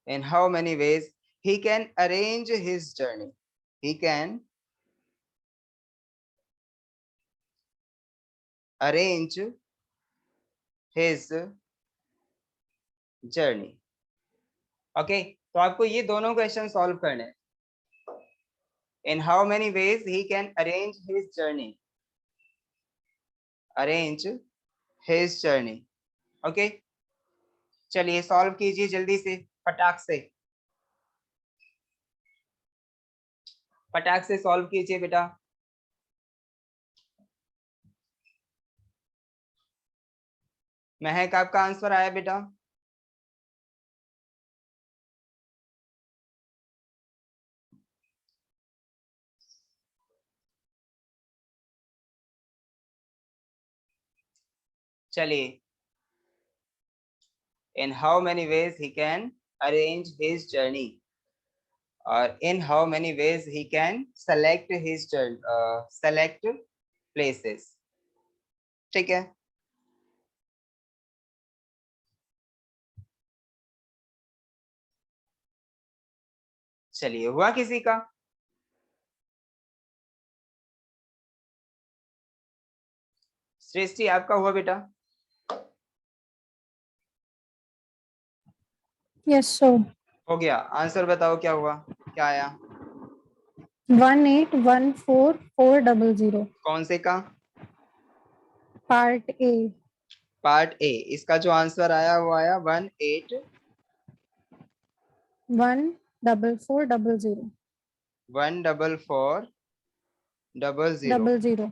in how many ways he can arrange his journey, he can arrange his journey। Okay, तो आपको ये दोनों क्वेश्चन सॉल्व करने हैं। in how many ways he can arrange his journey, arrange his journey। Okay, चलिए solve कीजिए जल्दी से, फटाक से, फटाक से सॉल्व कीजिए बेटा। महक, आपका आंसर आया बेटा? चलिए, in how many ways he can arrange his journey, और in how many ways he can select his select places। ठीक है, चलिए हुआ किसी का? सृष्टि, आपका हुआ बेटा? Yes sir. हो गया। आंसर बताओ क्या हुआ, क्या आया? 1814400। कौन से का? Part A. Part A. इसका जो आंसर आया वो आया 14400। 14400।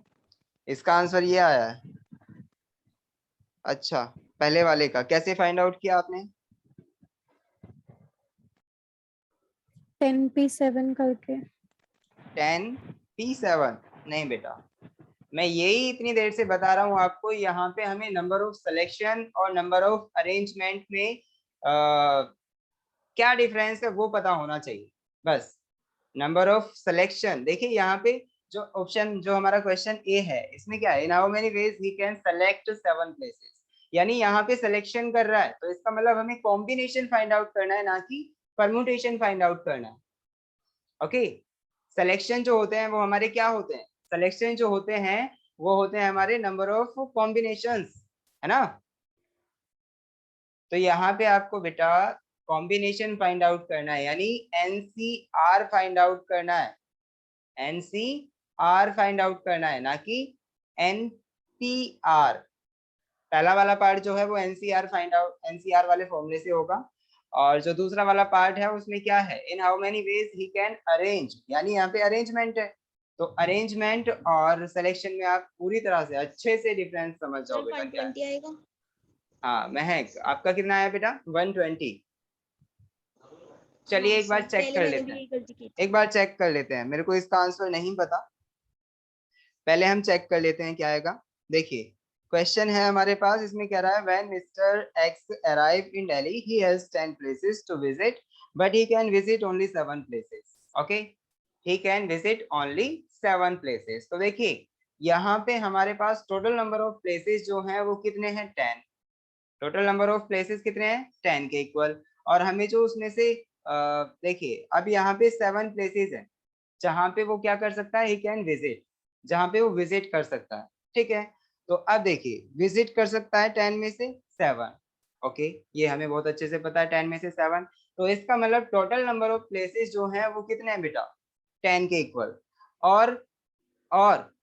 इसका आंसर ये आया है। अच्छा, पहले वाले का कैसे फाइंड आउट किया आपने? 10p7 करके। 10p7 नहीं बेटा, मैं यही इतनी देर से बता रहा हूँ आपको। यहाँ पे हमें नंबर ऑफ सिलेक्शन और नंबर ऑफ अरेंजमेंट में क्या डिफरेंस है वो पता होना चाहिए बस। नंबर ऑफ सिलेक्शन, देखिए यहाँ पे जो ऑप्शन, जो हमारा क्वेश्चन ए है, इसमें क्या है? इन how many veg he can select 7 places, यानी यहाँ पे सिलेक्शन कर रहा है, तो इसका मतलब हमें कॉम्बिनेशन फाइंड आउट करना है, ना कि परम्यूटेशन फाइंड आउट करना है। ओके, सिलेक्शन जो होते हैं वो हमारे क्या होते हैं? सिलेक्शन जो होते हैं वो होते हैं हमारे नंबर ऑफ कॉम्बिनेशंस, है ना? तो यहाँ पे आपको बेटा कॉम्बिनेशन फाइंड आउट करना है, यानी एनसीआर फाइंड आउट करना है, एनसीआर फाइंड आउट करना है, ना कि एनपीआर। पहला वाला पार्ट जो है वो एनसीआर फाइंड आउट, एनसीआर वाले फॉर्मूले से होगा, और जो दूसरा वाला पार्ट है उसमें क्या है? इन how many veg he can arrange, यानी यहाँ पे अरेंजमेंट है। तो अरेंजमेंट और सिलेक्शन में आप पूरी तरह से अच्छे से डिफरेंस समझ जाओ बेटा क्या है। 120 आएगा। हाँ महक, आपका कितना आया बेटा? 120। चलिए हाँ एक बार सर, चेक पहले कर मैंने लेते भी हैं, यही गलती की थी। एक बार चेक कर लेते हैं। मेरे को इसका आंसर नहीं पता, पहले हम चेक कर लेते हैं क्या आएगा। देखिए क्वेश्चन है हमारे पास, इसमें कह रहा है when mister X arrive in Delhi he has 10 places to visit but he can visit only 7 places. Okay, he can visit only 7 places. तो देखिए यहाँ पे हमारे पास टोटल नंबर ऑफ प्लेसेस जो हैं वो कितने हैं? 10। टोटल नंबर ऑफ प्लेसेस कितने हैं? 10 के इक्वल। और हमें जो उसमें से देखिए अब यहाँ पे 7 प्लेसेस हैं जहाँ पे वो क्या कर सकता है? ही कैन विजिट, जहाँ पे वो विजिट कर सकता है। ठीक है, तो अब देखिए विजिट कर सकता है 10 में से 7। ओके, ये हमें बहुत अच्छे से पता है 10 में से 7। तो इसका मतलब टोटल नंबर ऑफ प्लेसेस जो है वो कितने हैं बेटा, 10 के इक्वल। और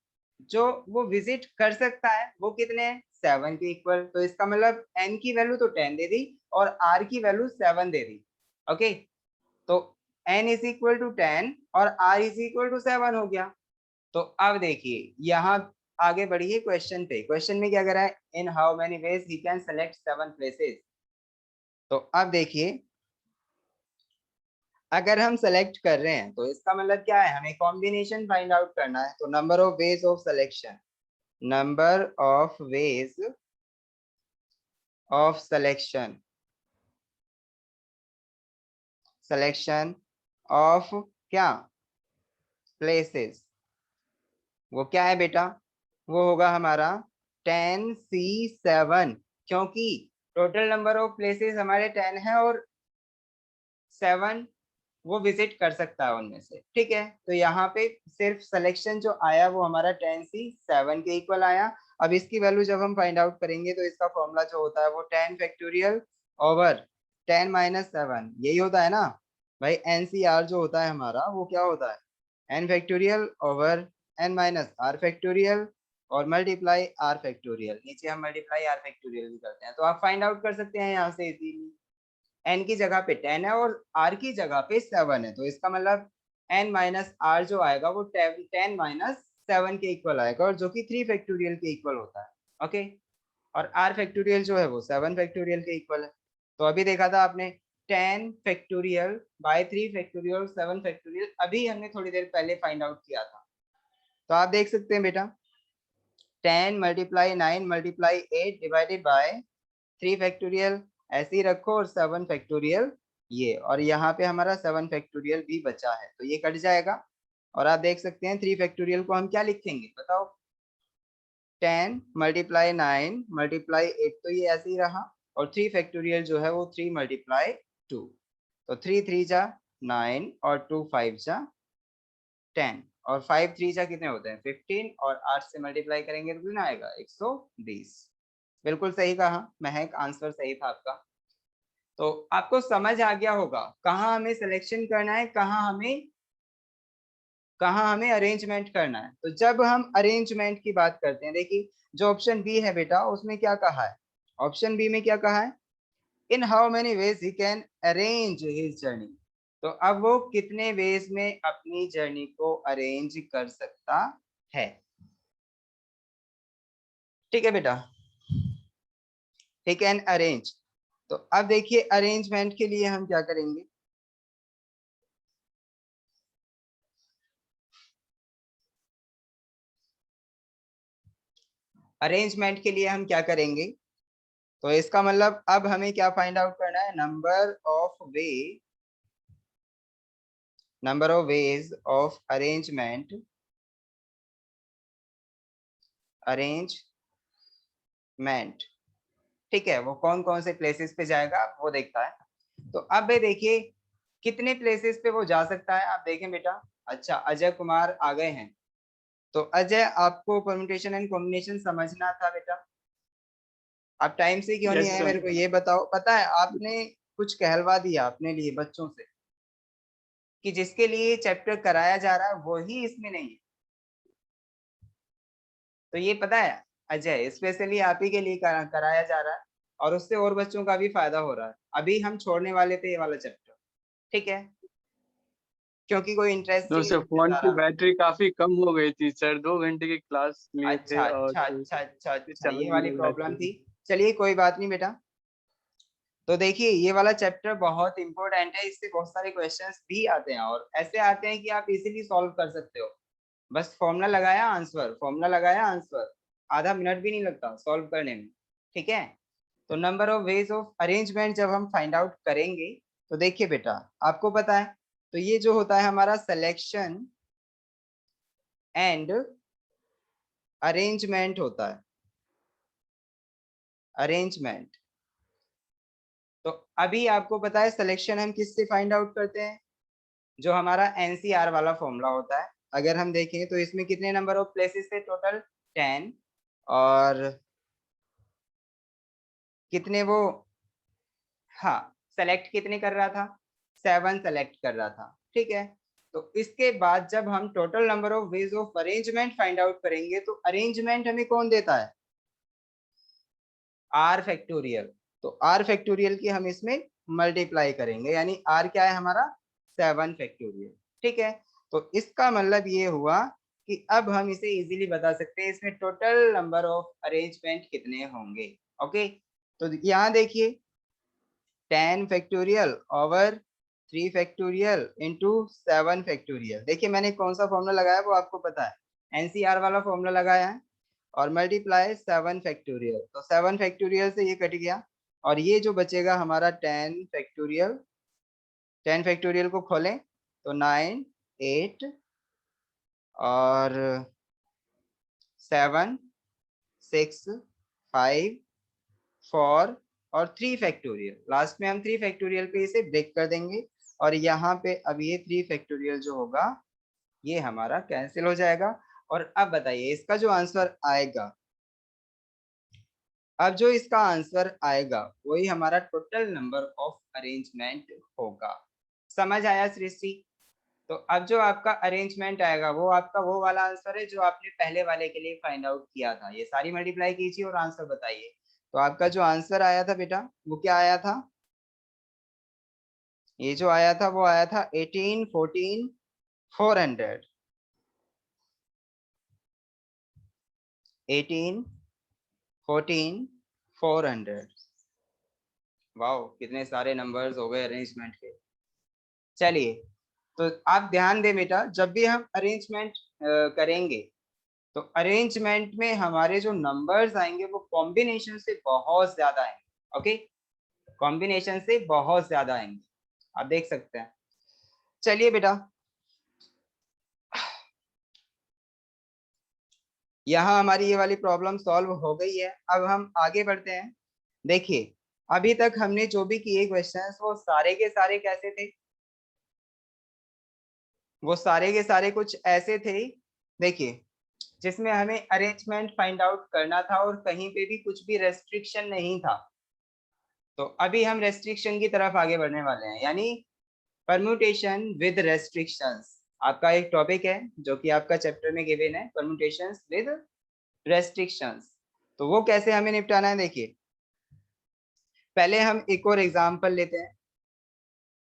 जो वो विजिट कर सकता है वो कितने हैं, 7 के इक्वल। तो इसका मतलब n की वैल्यू तो 10 दे दी और r की वैल्यू 7 दे दी। ओके, तो n इज इक्वल टू 10 और r इज इक्वल टू 7 हो गया। तो अब देखिए यहाँ आगे बढ़िए क्वेश्चन पे। क्वेश्चन में क्या करा है, इन how many veg he can select 7 places. तो अब देखिए अगर हम सेलेक्ट कर रहे हैं तो इसका मतलब क्या है, हमें कॉम्बिनेशन फाइंड आउट करना है। तो number of ways of selection, number of ways of selection, selection of क्या, प्लेसेस, वो क्या है बेटा, वो होगा हमारा 10C7। क्योंकि टोटल नंबर ऑफ प्लेसेस हमारे 10 है और 7 वो विजिट कर सकता है उनमें से। ठीक है, तो यहाँ पे सिर्फ सिलेक्शन जो आया वो हमारा 10C7 के इक्वल आया। अब इसकी वैल्यू जब हम फाइंड आउट करेंगे तो इसका फॉर्मूला जो होता है वो 10 फैक्टोरियल ओवर 10 माइनस 7, यही होता है ना भाई। NCR जो होता है हमारा वो क्या होता है, n factorial over n minus r factorial और मल्टीप्लाई r फैक्टोरियल। नीचे हम मल्टीप्लाई r फैक्टोरियल भी करते हैं। तो आप फाइंड आउट कर सकते हैं यहाँ से इजीली। n की जगह पे 10 है और r की जगह पे 7 है, तो इसका मतलब n माइनस r जो आएगा वो 10 माइनस 7 के इक्वल आएगा, और जो कि 3 फैक्टोरियल के इक्वल होता है। ओके, और r फैक्टोरियल जो है वो 7 फैक्टोरियल के इक्वल है। तो अभी देखा था आपने 10 फैक्टोरियल बाय 3 फैक्टोरियल 7 फैक्टोरियल, अभी हमने थोड़ी देर पहले फाइंड आउट किया था। तो आप देख सकते हैं बेटा 10 multiply 9 multiply 8 divided by 3 factorial, ऐसे ही रखो, और 7 फैक्टोरियल ये, और यहाँ पे हमारा 7 फैक्टोरियल भी बचा है तो ये कट जाएगा। और आप देख सकते हैं 3 फैक्टोरियल को हम क्या लिखेंगे बताओ, 10 मल्टीप्लाई 9 मल्टीप्लाई 8, तो ये ऐसे ही रहा, और 3 फैक्टोरियल जो है वो 3 मल्टीप्लाई 2, तो 3 3 जा 9 और 2 5 जा 10, और 5 3 जा कितने होते हैं 15, और 8 से मल्टीप्लाई करेंगे तो कितना आएगा 120। बिल्कुल सही कहा महक, आंसर सही था आपका। तो आपको समझ आ गया होगा कहाँ हमें सिलेक्शन करना है, कहाँ हमें अरेंजमेंट करना है। तो जब हम अरेंजमेंट की बात करते हैं, देखिए जो ऑप्शन बी है बेटा उसमें क्या कहा है, ऑप्शन बी में क्या कहा है, इन how many veg he can arrange his journey. तो अब वो कितने वेज में अपनी जर्नी को अरेंज कर सकता है। ठीक है बेटा, ही कैन अरेंज। तो अब देखिए अरेंजमेंट के लिए हम क्या करेंगे, अरेंजमेंट के लिए हम क्या करेंगे, तो इसका मतलब अब हमें क्या फाइंड आउट करना है, number of ways of arrangement ठीक है, वो कौन कौन से प्लेसेस पे जाएगा वो देखता है। तो अब देखिए कितने प्लेसेस पे वो जा सकता है, आप देखें बेटा। अच्छा अजय कुमार आ गए हैं, तो अजय आपको परम्यूटेशन एंड कॉम्बिनेशन समझना था बेटा, आप टाइम से क्यों नहीं यस आए सर। मेरे को ये बताओ। पता है आपने कुछ कहलवा दिया अपने लिए बच्चों से कि जिसके लिए चैप्टर कराया जा रहा है वही इसमें नहीं है। तो ये पता है अजय स्पेशली आप ही के लिए कराया जा रहा है, और उससे और बच्चों का भी फायदा हो रहा है। अभी हम छोड़ने वाले थे ये वाला चैप्टर, ठीक है, क्योंकि कोई इंटरेस्ट तो ही सर नहीं फोन दिखा की रहा। बैटरी काफी कम हो गई थी सर, 2 घंटे की क्लास लिए अच्छा थे और अच्छा फिर अच्छा अच्छा अच्छा, चल ये नहीं वाली रही प्रॉब्लम बैटरी। थी। चलिए कोई बात नहीं बेटा। तो देखिए ये वाला चैप्टर बहुत इंपॉर्टेंट है, इससे बहुत सारे क्वेश्चंस भी आते हैं, और ऐसे आते हैं कि आप इजीली सॉल्व कर सकते हो। बस फॉर्मूला लगाया आंसर, फॉर्मूला लगाया आंसर, आधा मिनट भी नहीं लगता सॉल्व करने में। ठीक है, तो number of ways of arrangement जब हम फाइंड आउट करेंगे तो देखिए बेटा आपको पता है, तो ये जो होता है हमारा सिलेक्शन एंड अरेंजमेंट होता है, अरेंजमेंट। तो अभी आपको पता है सिलेक्शन हम किससे फाइंड आउट करते हैं, जो हमारा एनसीआर वाला फॉर्मूला होता है। अगर हम देखें तो इसमें कितने नंबर ऑफ प्लेसेस थे टोटल 10, और कितने वो, हाँ सेलेक्ट कितने कर रहा था, 7 सेलेक्ट कर रहा था, ठीक है। तो इसके बाद जब हम total number of ways of arrangement find out करेंगे तो अरेंजमेंट हमें कौन देता है, आर फैक्टोरियल। तो आर फैक्टोरियल की हम इसमें मल्टीप्लाई करेंगे, यानी आर क्या है हमारा 7 फैक्टोरियल, ठीक है। तो इसका मतलब ये हुआ कि अब हम इसे इजीली बता सकते हैं इसमें टोटल नंबर ऑफ अरेंजमेंट कितने होंगे। ओके, तो यहाँ देखिए 10 factorial over 3 factorial into 7 factorial. देखिए मैंने कौन सा फॉर्मूला लगाया वो आपको पता है, एनसीआर वाला फॉर्मूला लगाया है, और मल्टीप्लाई 7 फैक्टोरियल, तो 7 फैक्टोरियल से ये कट गया, और ये जो बचेगा हमारा 10 फैक्टोरियल। 10 फैक्टोरियल को खोलें तो 9 8 और 7 6 5 4 और 3 फैक्टोरियल, लास्ट में हम 3 फैक्टोरियल पे इसे ब्रेक कर देंगे, और यहाँ पे अब ये 3 फैक्टोरियल जो होगा ये हमारा कैंसिल हो जाएगा। और अब बताइए इसका जो आंसर आएगा, अब जो इसका आंसर आएगा वही हमारा टोटल नंबर ऑफ अरेंजमेंट होगा। समझ आया सृष्टि? तो अब जो आपका अरेंजमेंट आएगा वो आपका वो वाला आंसर है जो आपने पहले वाले के लिए फाइंड आउट किया था। ये सारी मल्टीप्लाई कीजिए और आंसर बताइए। तो आपका जो आंसर आया था बेटा वो क्या आया था, ये जो आया था वो आया था 18 14 400। 18 14 400। वाओ, कितने सारे नंबर्स हो गए अरेंजमेंट के। चलिए, तो आप ध्यान दें बेटा, जब भी हम अरेंजमेंट करेंगे तो अरेंजमेंट में हमारे जो नंबर्स आएंगे वो कॉम्बिनेशन से बहुत ज्यादा आएंगे। ओके, कॉम्बिनेशन से बहुत ज्यादा आएंगे, आप देख सकते हैं। चलिए बेटा, यहाँ हमारी ये वाली प्रॉब्लम सॉल्व हो गई है। अब हम आगे बढ़ते हैं। देखिए अभी तक हमने जो भी किए क्वेश्चंस वो सारे के सारे कैसे थे, वो सारे के सारे कुछ ऐसे थे, देखिए, जिसमें हमें अरेंजमेंट फाइंड आउट करना था और कहीं पे भी कुछ भी रेस्ट्रिक्शन नहीं था। तो अभी हम रेस्ट्रिक्शन की तरफ आगे बढ़ने वाले हैं, यानी परम्यूटेशन विद रेस्ट्रिक्शंस। आपका एक टॉपिक है जो कि आपका चैप्टर में गिवन है, परम्यूटेशंस विद रेस्ट्रिक्शंस। तो वो कैसे हमें निपटाना है, देखिए पहले हम एक और एग्जांपल लेते हैं।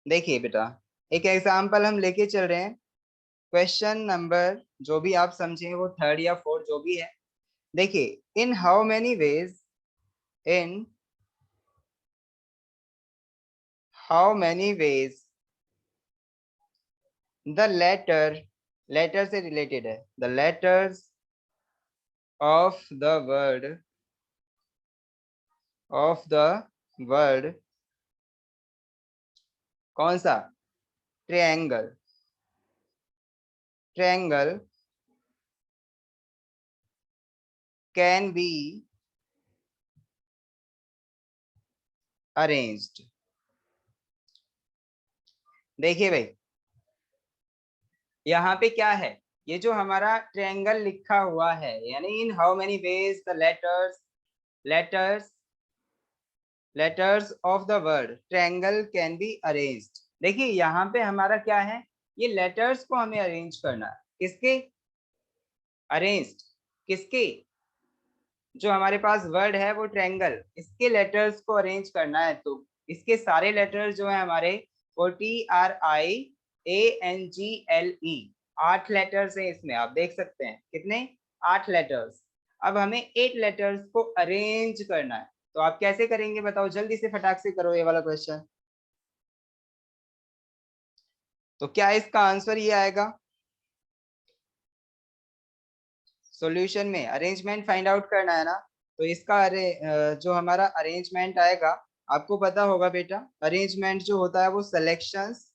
देखिए बेटा, एक एग्जांपल हम लेके चल रहे हैं, क्वेश्चन नंबर जो भी आप समझें वो 3rd या 4th जो भी है। देखिए, in how many ways, in how many ways the letter से रिलेटेड है, the letters of the word कौन सा, ट्रायंगल कैन बी अरेंज्ड। देखिए भाई, यहाँ पे क्या है, ये जो हमारा ट्रायंगल लिखा हुआ है, यानी इन how many ways the letters of the word triangle can be arranged. देखिए यहाँ पे हमारा क्या है, ये लेटर्स को हमें अरेंज करना है, किसके अरेंज्ड, किसके, जो हमारे पास वर्ड है वो ट्रायंगल, इसके लेटर्स को अरेंज करना है। तो इसके सारे लेटर्स जो है हमारे वो TRIANGLE, 8 लेटर्स है इसमें, आप देख सकते हैं कितने, 8 लेटर्स। अब हमें 8 लेटर्स को अरेंज करना है, तो आप कैसे करेंगे बताओ, जल्दी से फटाक से करो ये वाला क्वेश्चन। तो क्या इसका आंसर ये आएगा, सॉल्यूशन में अरेंजमेंट फाइंड आउट करना है ना, तो इसका जो हमारा अरेंजमेंट आएगा, आपको पता होगा बेटा अरेंजमेंट जो होता है वो सिलेक्शंस,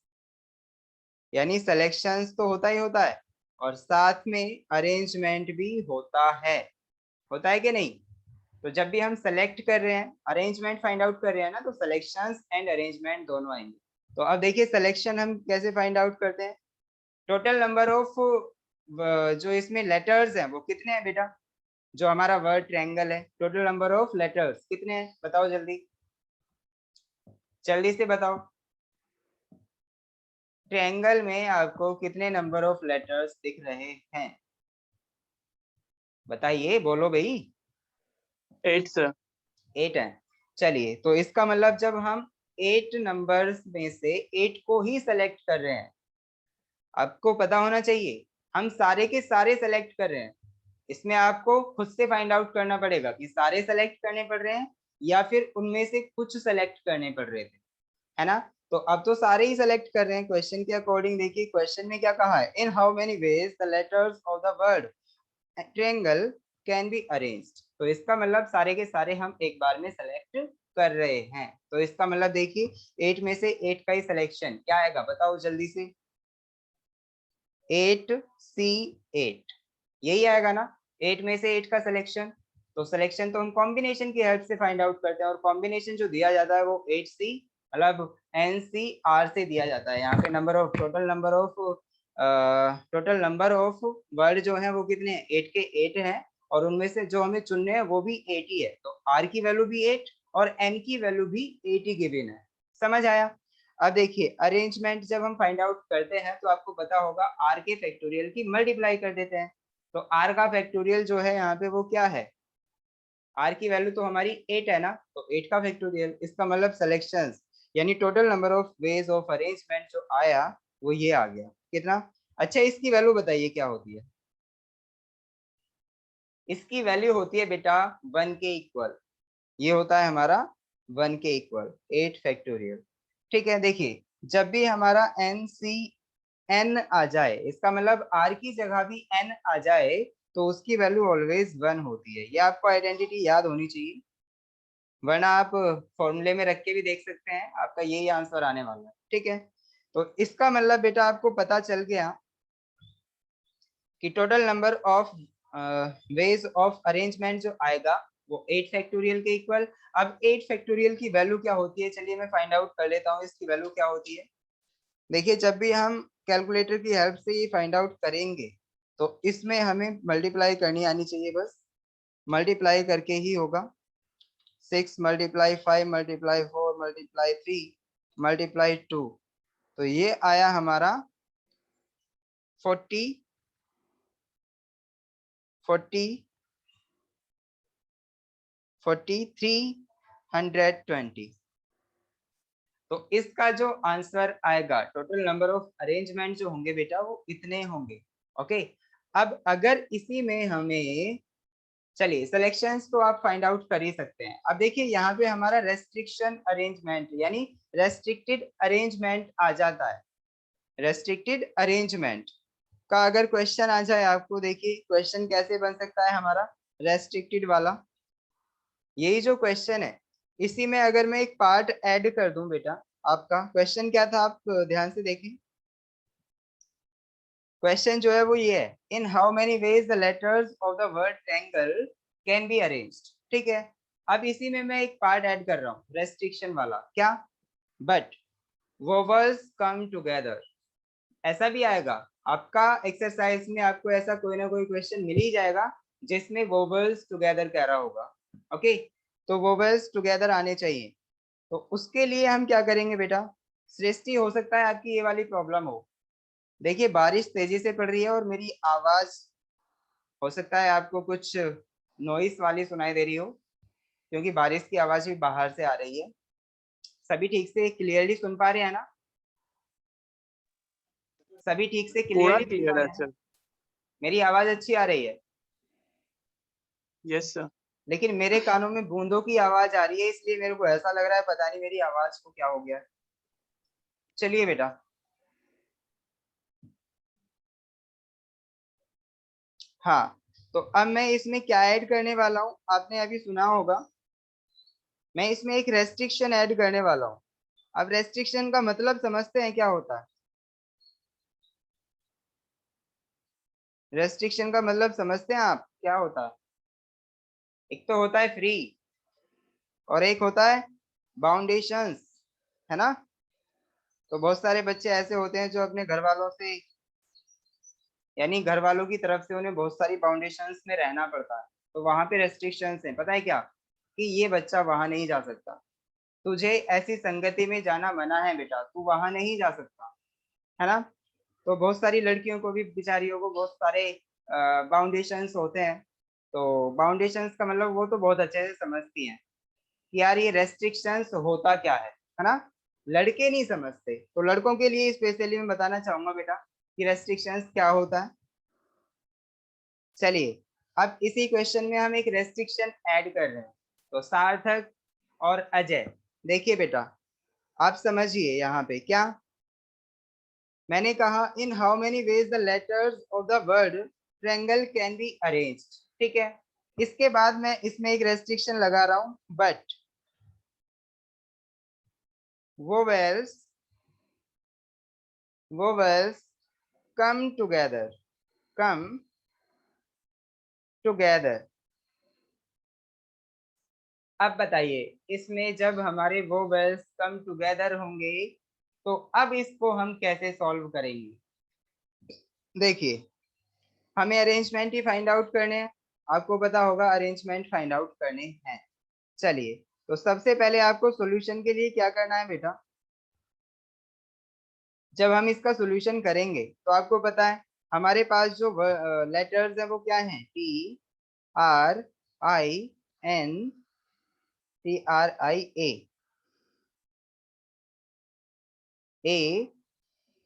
यानी सिलेक्शंस तो होता ही होता है, और साथ में अरेंजमेंट भी होता है कि नहीं। तो जब भी हम सेलेक्ट कर रहे हैं, अरेंजमेंट फाइंड आउट कर रहे हैं ना, तो सिलेक्शंस एंड अरेंजमेंट दोनों आएंगे। तो अब देखिए सिलेक्शन हम कैसे फाइंड आउट करते हैं, टोटल नंबर ऑफ जो इसमें लेटर्स हैं वो कितने हैं बेटा, जो हमारा वर्ड ट्रायंगल है, टोटल नंबर ऑफ लेटर्स कितने हैं बताओ जल्दी, जल्दी से बताओ। ट्रायंगल में आपको कितने नंबर ऑफ लेटर्स दिख रहे हैं, बताइए, बोलो भाई। 8 सर। 8 है। चलिए, तो इसका मतलब जब हम 8 नंबर्स में से 8 को ही सेलेक्ट कर रहे हैं, आपको पता होना चाहिए हम सारे के सारे सेलेक्ट कर रहे हैं, इसमें आपको खुद से फाइंड आउट करना पड़ेगा कि सारे सेलेक्ट करने पड़ रहे हैं या फिर उनमें से कुछ सेलेक्ट करने पड़ रहे थे, है ना। तो अब तो सारे ही सेलेक्ट कर रहे हैं क्वेश्चन के अकॉर्डिंग। देखिए क्वेश्चन में क्या कहा है, इन how many ways the letters of the word triangle can be arranged. तो इसका मतलब सारे के सारे हम एक बार में सेलेक्ट कर रहे हैं, तो इसका मतलब देखिए 8 में से 8 का ही सिलेक्शन क्या आएगा बताओ जल्दी से, 8C8 यही आएगा ना, 8 में से 8 का सिलेक्शन। तो सिलेक्शन तो हम कॉम्बिनेशन की हेल्प से फाइंड आउट करते हैं, और कॉम्बिनेशन जो दिया जाता है वो 8C मतलब NCR से दिया जाता है। यहाँ पे number of total number of word जो है वो कितने हैं, 8 के 8 हैं, और उनमें से जो हमें चुनने हैं वो भी 8 ही है, तो R की वैल्यू भी 8 और N की वैल्यू भी 8 ही गिवन है। समझ आया। अब देखिए अरेंजमेंट जब हम फाइंड आउट करते हैं तो आपको पता होगा R के फैक्टोरियल की मल्टीप्लाई कर देते हैं, तो R का फैक्टोरियल जो है यहाँ पे वो क्या है, R की वैल्यू तो हमारी 8 है ना, तो 8 का फैक्टोरियल, इसका मतलब सिलेक्शंस यानी total number of ways of arrangement जो आया वो ये आ गया कितना। अच्छा इसकी वैल्यू बताइए क्या होती है, इसकी वैल्यू होती है बेटा 1 के इक्वल, ये होता है हमारा 1 के इक्वल 8 फैक्टोरियल। ठीक है, देखिए जब भी हमारा n आ जाए, इसका मतलब r की जगह भी n आ जाए तो उसकी वैल्यू ऑलवेज 1 होती है, ये आपको आइडेंटिटी याद होनी चाहिए, वरना आप फॉर्मूले में रख के भी देख सकते हैं, आपका यही आंसर आने वाला है। ठीक है, तो इसका मतलब बेटा आपको पता चल गया कि total number of ways of arrangement जो आएगा वो 8 फैक्टोरियल के इक्वल। अब 8 फैक्टोरियल की वैल्यू क्या होती है, चलिए मैं फाइंड आउट कर लेता हूँ इसकी वैल्यू क्या होती है। देखिए जब भी हम कैलकुलेटर की हेल्प से ये फाइंड आउट करेंगे तो इसमें हमें मल्टीप्लाई करनी आनी चाहिए, बस मल्टीप्लाई करके ही होगा। 6 मल्टीप्लाई 5 मल्टीप्लाई 4 मल्टीप्लाई 3 मल्टीप्लाई 2, तो ये आया हमारा 40 4320। तो इसका जो आंसर आएगा टोटल नंबर ऑफ अरेंजमेंट जो होंगे बेटा वो इतने होंगे। ओके, अब अगर इसी में हमें, चलिए सिलेक्शंस तो आप फाइंड आउट कर ही सकते हैं। अब देखिए यहाँ पे हमारा रेस्ट्रिक्शन अरेंजमेंट यानी रेस्ट्रिक्टेड अरेंजमेंट आ जाता है। रेस्ट्रिक्टेड अरेंजमेंट का अगर क्वेश्चन आ जाए आपको, देखिए क्वेश्चन कैसे बन सकता है हमारा रेस्ट्रिक्टेड वाला, यही जो क्वेश्चन है इसी में अगर मैं एक पार्ट ऐड कर दूं बेटा, आपका क्वेश्चन क्या था आप ध्यान से देखें। क्वेश्चन जो है वो ये है, इन how many ways the letters of the word triangle can be arranged. ठीक है, अब इसी में मैं एक पार्ट ऐड कर रहा हूँ रेस्ट्रिक्शन वाला, क्या, बट वोवल्स कम टुगेदर, ऐसा भी आएगा आपका एक्सरसाइज में, आपको ऐसा कोई ना कोई क्वेश्चन मिल ही जाएगा जिसमें वोवल्स टुगेदर कह रहा होगा। ओके, तो वोवल्स टुगेदर आने चाहिए, तो उसके लिए हम क्या करेंगे बेटा, सृष्टि हो सकता है आपकी ये वाली प्रॉब्लम हो। देखिए बारिश तेजी से पड़ रही है और मेरी आवाज हो सकता है आपको कुछ नॉइस वाली सुनाई दे रही हो, क्योंकि बारिश की आवाज भी बाहर से आ रही है। सभी ठीक से क्लियरली सुन पा रहे हैं ना, सभी ठीक से पूरा क्लियरली सुन पा क्लियर है रहे हैं ना? सर। मेरी आवाज अच्छी आ रही है, यस सर। लेकिन मेरे कानों में बूंदों की आवाज आ रही है, इसलिए मेरे को ऐसा लग रहा है पता नहीं मेरी आवाज को क्या हो गया। चलिए बेटा, हाँ, तो अब मैं इसमें क्या ऐड करने वाला हूँ, आपने अभी सुना होगा, मैं इसमें एक रेस्ट्रिक्शन ऐड करने वाला हूँ। अब रेस्ट्रिक्शन का मतलब समझते हैं क्या होता है, रेस्ट्रिक्शन का मतलब समझते हैं आप क्या होता है। एक तो होता है फ्री और एक होता है बाउंडेशंस, है ना। तो बहुत सारे बच्चे ऐसे होते हैं जो अपने घर वालों से यानी घर वालों की तरफ से उन्हें बहुत सारी बाउंडेशंस में रहना पड़ता है, तो वहां पे रेस्ट्रिक्शंस हैं, पता है क्या, कि ये बच्चा वहां नहीं जा सकता, तुझे ऐसी संगति में जाना मना है बेटा, तू वहां नहीं जा सकता, है ना। तो बहुत सारी लड़कियों को भी, बेचारियों को बहुत सारे बाउंडेशंस होते हैं। तो बाउंडेशंस का मतलब वो तो बहुत अच्छे से समझती हैं कि यार ये रेस्ट्रिक्शंस होता क्या है ना। लड़के नहीं समझते, तो लड़कों के लिए स्पेशली मैं बताना चाहूंगा बेटा कि रेस्ट्रिक्शंस क्या होता है। चलिए, अब इसी क्वेश्चन में हम एक रेस्ट्रिक्शन ऐड कर रहे हैं। तो सार्थक और अजय, देखिए बेटा, आप समझिए यहाँ पे क्या मैंने कहा, इन how many ways the letters of the word triangle can be arranged, ठीक है। इसके बाद मैं इसमें एक रेस्ट्रिक्शन लगा रहा हूं, बट vowels come together। अब बताइए, इसमें जब हमारे vowels कम टुगेदर होंगे तो अब इसको हम कैसे सॉल्व करेंगे। देखिए, हमें अरेंजमेंट ही फाइंड आउट करने हैं, आपको पता होगा अरेंजमेंट फाइंड आउट करने हैं। चलिए, तो सबसे पहले आपको सॉल्यूशन के लिए क्या करना है बेटा, जब हम इसका सॉल्यूशन करेंगे तो आपको पता है हमारे पास जो लेटर्स हैं वो क्या हैं, TRIN, TRIA,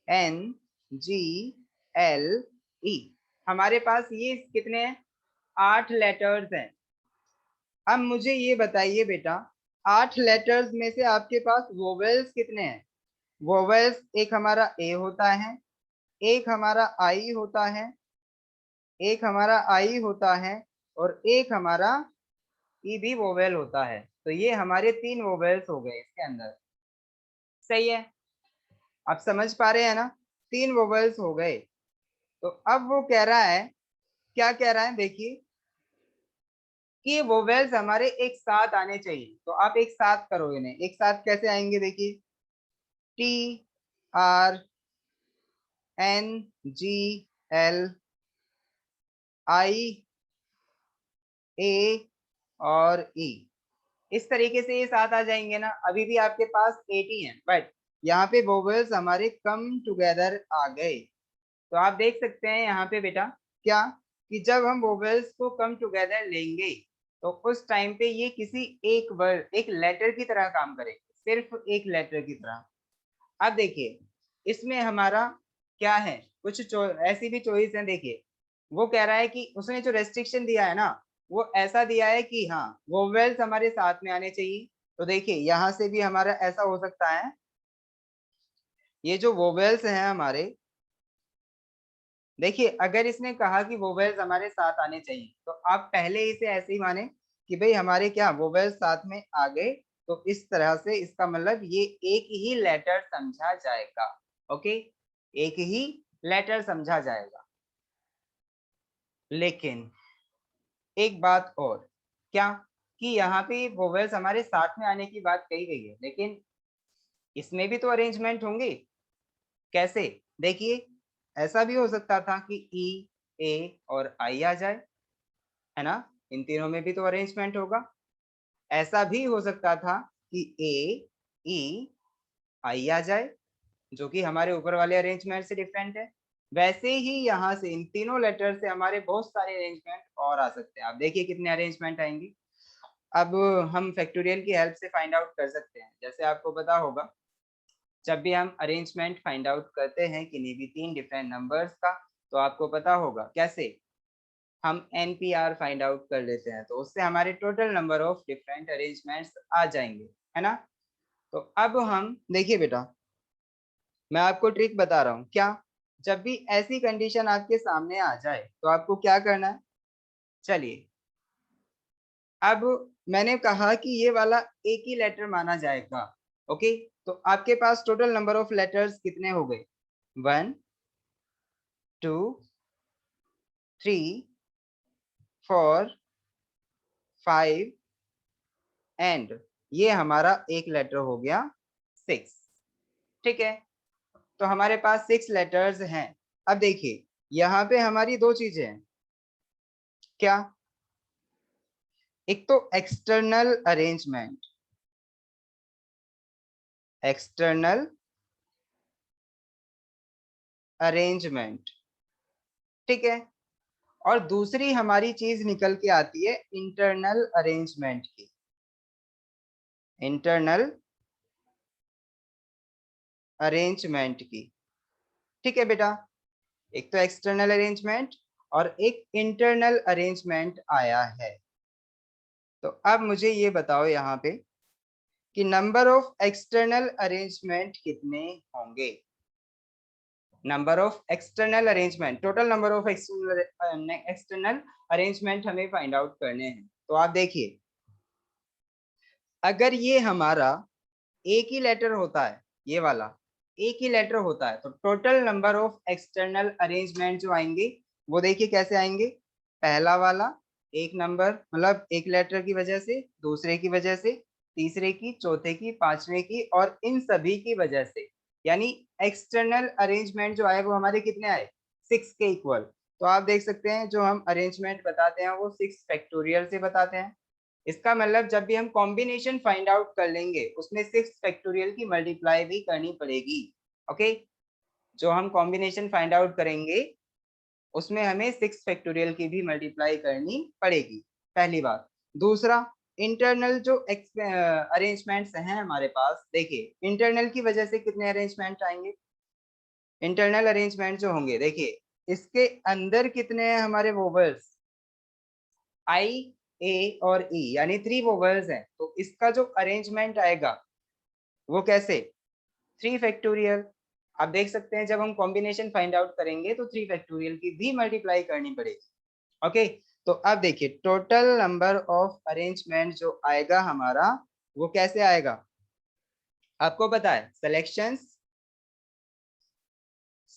ANGLE। हमारे पास ये कितने हैं, 8 लेटर्स हैं। अब मुझे ये बताइए बेटा, 8 लेटर्स में से आपके पास वोवेल्स कितने हैं। वोवेल्स एक हमारा ए होता है, एक हमारा आई होता है, एक हमारा आई होता है, और एक हमारा ई भी वोवेल होता है। तो ये हमारे 3 वोवेल्स हो गए इसके अंदर, सही है। आप समझ पा रहे हैं ना, 3 वोवेल्स हो गए। तो अब वो कह रहा है, क्या कह रहा है देखिए, कि ये वोवेल्स हमारे एक साथ आने चाहिए। तो आप एक साथ करो इन्हें, एक साथ कैसे आएंगे देखिए, TRNGLIA और ई, इस तरीके से ये साथ आ जाएंगे ना। अभी भी आपके पास 80 हैं, बट यहाँ पे वोवेल्स हमारे कम टुगेदर आ गए। तो आप देख सकते हैं यहाँ पे बेटा क्या, कि जब हम वोवेल्स को कम टुगेदर लेंगे तो उस टाइम पे ये किसी एक वर्ड, एक लेटर की तरह काम करेगा, सिर्फ एक लेटर की तरह। अब देखिए, इसमें हमारा क्या है, कुछ ऐसी भी चॉइस है। देखिए, वो कह रहा है कि उसने जो रेस्ट्रिक्शन दिया है ना, वो ऐसा दिया है कि हाँ वोवेल्स हमारे साथ में आने चाहिए। तो देखिए, यहाँ से भी हमारा ऐसा हो सकता है, ये जो वोवेल्स हैं हमारे, देखिए अगर इसने कहा कि वोवेल्स हमारे साथ आने चाहिए तो आप पहले इसे ऐसे ही माने कि भाई हमारे क्या वोवेल्स साथ में आ गए। तो इस तरह से इसका मतलब ये एक ही लेटर समझा जाएगा, ओके, एक ही लेटर समझा जाएगा। लेकिन एक बात और, क्या, कि यहाँ पे वोवेल्स हमारे साथ में आने की बात कही गई है, लेकिन इसमें भी तो अरेंजमेंट होंगे। कैसे, देखिए, ऐसा भी हो सकता था कि ई, ए और आई आ जाए, है ना, इन तीनों में भी तो अरेंजमेंट होगा। ऐसा भी हो सकता था कि ए, ई, आई आ जाए, जो कि हमारे ऊपर वाले अरेंजमेंट से डिफरेंट है। वैसे ही यहाँ से इन तीनों लेटर से हमारे बहुत सारे अरेंजमेंट और आ सकते हैं। आप देखिए कितने अरेंजमेंट आएंगे। अब हम फैक्टोरियल की हेल्प से फाइंड आउट कर सकते हैं। जैसे आपको पता होगा, जब भी हम अरेंजमेंट फाइंड आउट करते हैं किन्हीं भी 3 डिफरेंट नंबर्स का, तो आपको पता होगा कैसे हम NPR फाइंड आउट कर लेते हैं, तो उससे हमारे total number of different arrangements आ जाएंगे, है ना। तो अब हम देखिए बेटा, मैं आपको ट्रिक बता रहा हूँ क्या, जब भी ऐसी कंडीशन आपके सामने आ जाए तो आपको क्या करना है। चलिए, अब मैंने कहा कि ये वाला एक ही लेटर माना जाएगा, ओके। तो आपके पास टोटल नंबर ऑफ लेटर्स कितने हो गए, 1 2 3 4 5 एंड ये हमारा एक लेटर हो गया 6, ठीक है। तो हमारे पास 6 लेटर्स हैं। अब देखिए, यहाँ पे हमारी दो चीजें हैं, क्या, एक तो एक्सटर्नल अरेंजमेंट, एक्सटर्नल अरेंजमेंट, ठीक है। और दूसरी हमारी चीज निकल के आती है इंटरनल अरेंजमेंट की, इंटरनल अरेंजमेंट की, ठीक है बेटा। एक तो एक्सटर्नल अरेंजमेंट और एक इंटरनल अरेंजमेंट आया है। तो अब मुझे ये बताओ यहाँ पे कि नंबर ऑफ एक्सटर्नल अरेंजमेंट कितने होंगे। Number of external arrangement, total number of external arrangement हमें फाइंड आउट करने हैं। तो आप देखिए, अगर ये हमारा एक ही लेटर होता है, ये वाला एक ही लेटर होता है, तो total number of external arrangement जो आएंगे वो देखिए कैसे आएंगे। पहला वाला एक नंबर, मतलब एक लेटर की वजह से, दूसरे की वजह से, तीसरे की, चौथे की, पांचवे की, और इन सभी की वजह से, यानी एक्सटर्नल अरेंजमेंट जो आए वो हमारे कितने आए, 6 के इक्वल। तो आप देख सकते हैं जो हम अरेंजमेंट बताते हैं वो 6 फैक्टोरियल से बताते हैं। इसका मतलब जब भी हम कॉम्बिनेशन फाइंड आउट कर लेंगे उसमें 6 फैक्टोरियल की मल्टीप्लाई भी करनी पड़ेगी। ओके, जो हम कॉम्बिनेशन फाइंड आउट करेंगे उसमें हमें 6 फैक्टोरियल की भी मल्टीप्लाई करनी पड़ेगी, पहली बात। दूसरा, इंटरनल जो अरेंजमेंट्स हैं हमारे पास, देखिए इंटरनल की वजह से कितने अरेंजमेंट आएंगे। इंटरनल अरेंजमेंट जो होंगे, देखिए इसके अंदर कितने हैं हमारे वोवेल्स, आई, ए और ई, यानी 3 वोवेल्स हैं। तो इसका जो अरेंजमेंट आएगा वो कैसे, 3 फैक्टोरियल। आप देख सकते हैं जब हम कॉम्बिनेशन फाइंड आउट करेंगे तो 3 फैक्टोरियल की भी मल्टीप्लाई करनी पड़ेगी। ओके, तो अब देखिए टोटल नंबर ऑफ अरेंजमेंट जो आएगा हमारा वो कैसे आएगा, आपको पता है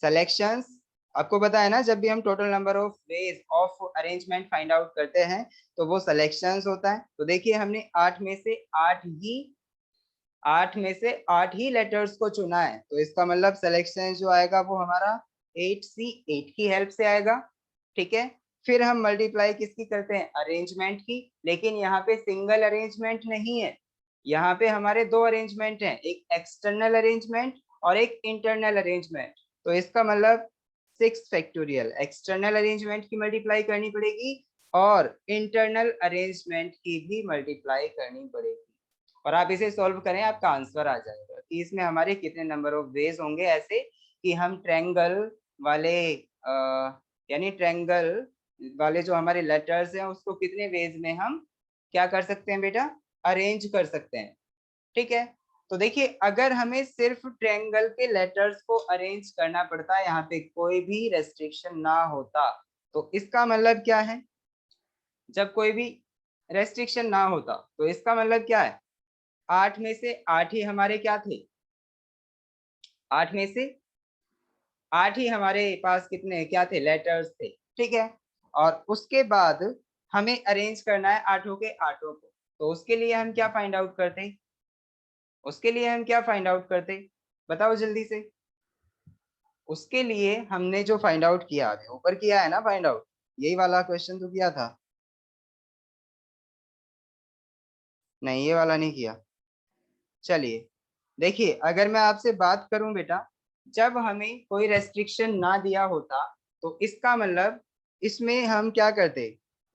सिलेक्शंस आपको पता है ना, जब भी हम total number of ways of arrangement find out करते हैं तो वो सिलेक्शंस होता है। तो देखिए हमने 8 में से 8 ही लेटर्स को चुना है, तो इसका मतलब सिलेक्शन जो आएगा वो हमारा 8C 8 की हेल्प से आएगा, ठीक है। फिर हम मल्टीप्लाई किसकी करते हैं, अरेंजमेंट की, लेकिन यहाँ पे सिंगल अरेंजमेंट नहीं है, यहाँ पे हमारे 2 अरेंजमेंट हैं, एक एक्सटर्नल अरेंजमेंट और एक इंटरनल अरेंजमेंट। तो इसका मतलब 6 फैक्टोरियल एक्सटर्नल अरेंजमेंट की मल्टीप्लाई करनी पड़ेगी और इंटरनल अरेंजमेंट की भी मल्टीप्लाई करनी पड़ेगी। और आप इसे सॉल्व करें आपका आंसर आ जाएगा कि इसमें हमारे कितने नंबर ऑफ वेज होंगे, ऐसे कि हम ट्रायंगल वाले यानी ट्रायंगल वाले जो हमारे लेटर्स हैं उसको कितने वेज में हम क्या कर सकते हैं बेटा, अरेंज कर सकते हैं, ठीक है। तो देखिए अगर हमें सिर्फ ट्रायंगल के लेटर्स को अरेंज करना पड़ता है, यहाँ पे कोई भी रेस्ट्रिक्शन ना होता, तो इसका मतलब क्या है, जब कोई भी रेस्ट्रिक्शन ना होता तो इसका मतलब क्या है, 8 में से 8 ही हमारे क्या थे, 8 में से 8 ही हमारे पास कितने क्या थे, लेटर्स थे, ठीक है। और उसके बाद हमें अरेंज करना है आठों के आठों को, तो उसके लिए हम क्या फाइंड आउट करते, बताओ जल्दी से। उसके लिए हमने जो फाइंड आउट किया, अभी ऊपर किया है ना फाइंड आउट, यही वाला क्वेश्चन तो किया था, नहीं ये वाला नहीं किया। चलिए देखिए, अगर मैं आपसे बात करूं बेटा, जब हमें कोई रेस्ट्रिक्शन ना दिया होता तो इसका मतलब इसमें हम क्या करते,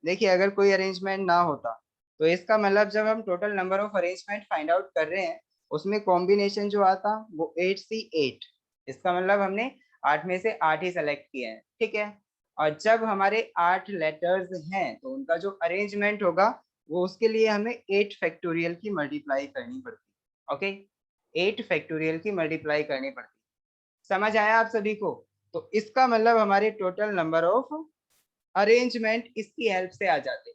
देखिए अगर कोई अरेंजमेंट ना होता तो इसका मतलब जब हम total number of arrangement find out कर रहे हैं उसमें कॉम्बिनेशन जो आता वो 8C 8, इसका मतलब हमने 8 में से 8 ही सेलेक्ट किए हैं, ठीक है। और जब हमारे 8 लेटर्स हैं तो उनका जो अरेंजमेंट होगा वो उसके लिए हमें 8 फैक्टोरियल की मल्टीप्लाई करनी पड़ती, ओके, 8 फैक्टोरियल की मल्टीप्लाई करनी पड़ती। समझ आया आप सभी को। तो इसका मतलब हमारे टोटल नंबर ऑफ अरेंजमेंट इसकी हेल्प से आ जाते।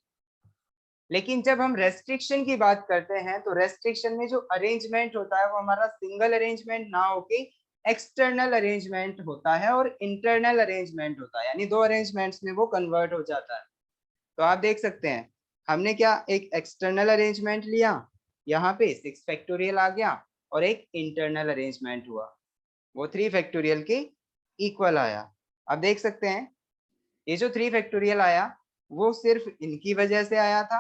लेकिन जब हम रेस्ट्रिक्शन की बात करते हैं तो रेस्ट्रिक्शन में जो अरेंजमेंट होता है वो हमारा सिंगल अरेंजमेंट ना होके एक्सटर्नल अरेंजमेंट होता है और इंटरनल अरेंजमेंट होता है, यानी 2 अरेंजमेंट्स में वो कन्वर्ट हो जाता है। तो आप देख सकते हैं हमने क्या एक एक्सटर्नल अरेंजमेंट लिया, यहाँ पे 6 फैक्टोरियल आ गया, और एक इंटरनल अरेंजमेंट हुआ वो 3 फैक्टोरियल के इक्वल आया। अब देख सकते हैं ये जो 3 फैक्टोरियल आया वो सिर्फ इनकी वजह से आया था,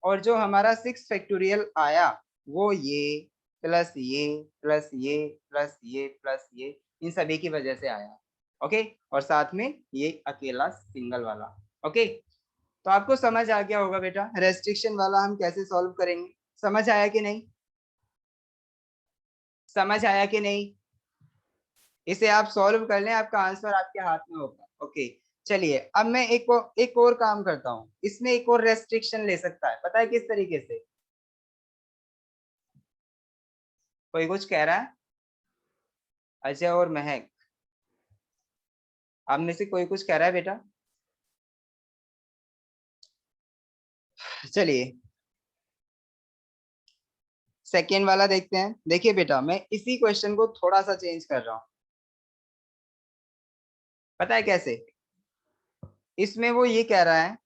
और जो हमारा 6 फैक्टोरियल आया वो ये प्लस ये प्लस ये प्लस ये प्लस ये इन सभी की वजह से आया। ओके, और साथ में ये अकेला सिंगल वाला। ओके, तो आपको समझ आ गया होगा बेटा रेस्ट्रिक्शन वाला हम कैसे सॉल्व करेंगे। समझ आया कि नहीं? समझ आया कि नहीं? इसे आप सॉल्व कर लें, आपका आंसर आपके हाथ में होगा। ओके, चलिए अब मैं एक और काम करता हूँ। इसमें एक और रेस्ट्रिक्शन ले सकता है, पता है किस तरीके से? कोई कुछ कह रहा है? अजय और महक, आप में से कोई कुछ कह रहा है बेटा? चलिए सेकेंड वाला देखते हैं। देखिए बेटा, मैं इसी क्वेश्चन को थोड़ा सा चेंज कर रहा हूं। पता है कैसे? इसमें वो ये कह रहा है,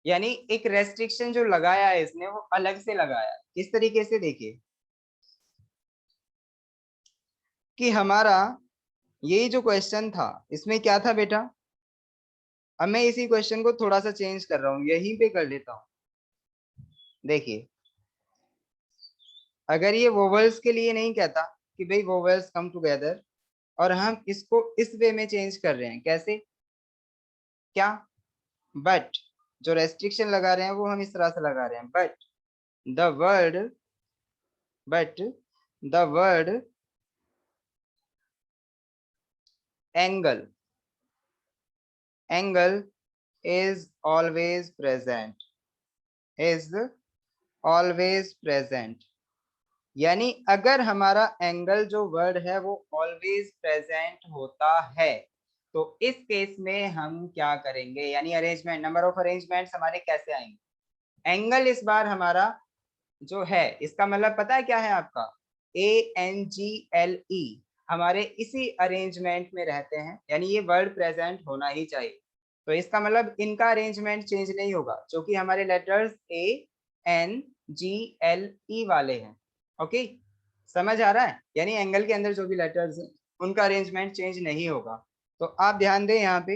यानी एक रेस्ट्रिक्शन जो लगाया है इसने वो अलग से लगाया है। किस तरीके से? देखिए कि हमारा यही जो क्वेश्चन था इसमें क्या था बेटा, अब मैं इसी क्वेश्चन को थोड़ा सा चेंज कर रहा हूँ, यहीं पे कर लेता हूँ। देखिए अगर ये वोवेल्स के लिए नहीं कहता कि भाई वोवेल्स कम टुगेदर, और हम इसको इस वे में चेंज कर रहे हैं, कैसे? क्या? बट जो रेस्ट्रिक्शन लगा रहे हैं वो हम इस तरह से लगा रहे हैं, the word but the word angle angle is always present। यानी अगर हमारा एंगल जो वर्ड है वो ऑलवेज प्रेजेंट होता है तो इस केस में हम क्या करेंगे, यानी अरेंजमेंट, नंबर ऑफ अरेंजमेंट्स हमारे कैसे आएंगे? एंगल इस बार हमारा जो है इसका मतलब पता है क्या है आपका? ANGLE हमारे इसी अरेंजमेंट में रहते हैं, यानी ये वर्ड प्रेजेंट होना ही चाहिए। तो इसका मतलब इनका अरेंजमेंट चेंज नहीं होगा, क्योंकि हमारे लेटर्स ANGLE वाले हैं। ओके, समझ आ रहा है? यानी एंगल के अंदर जो भी लेटर्स हैं उनका अरेंजमेंट चेंज नहीं होगा। तो आप ध्यान दें यहाँ पे,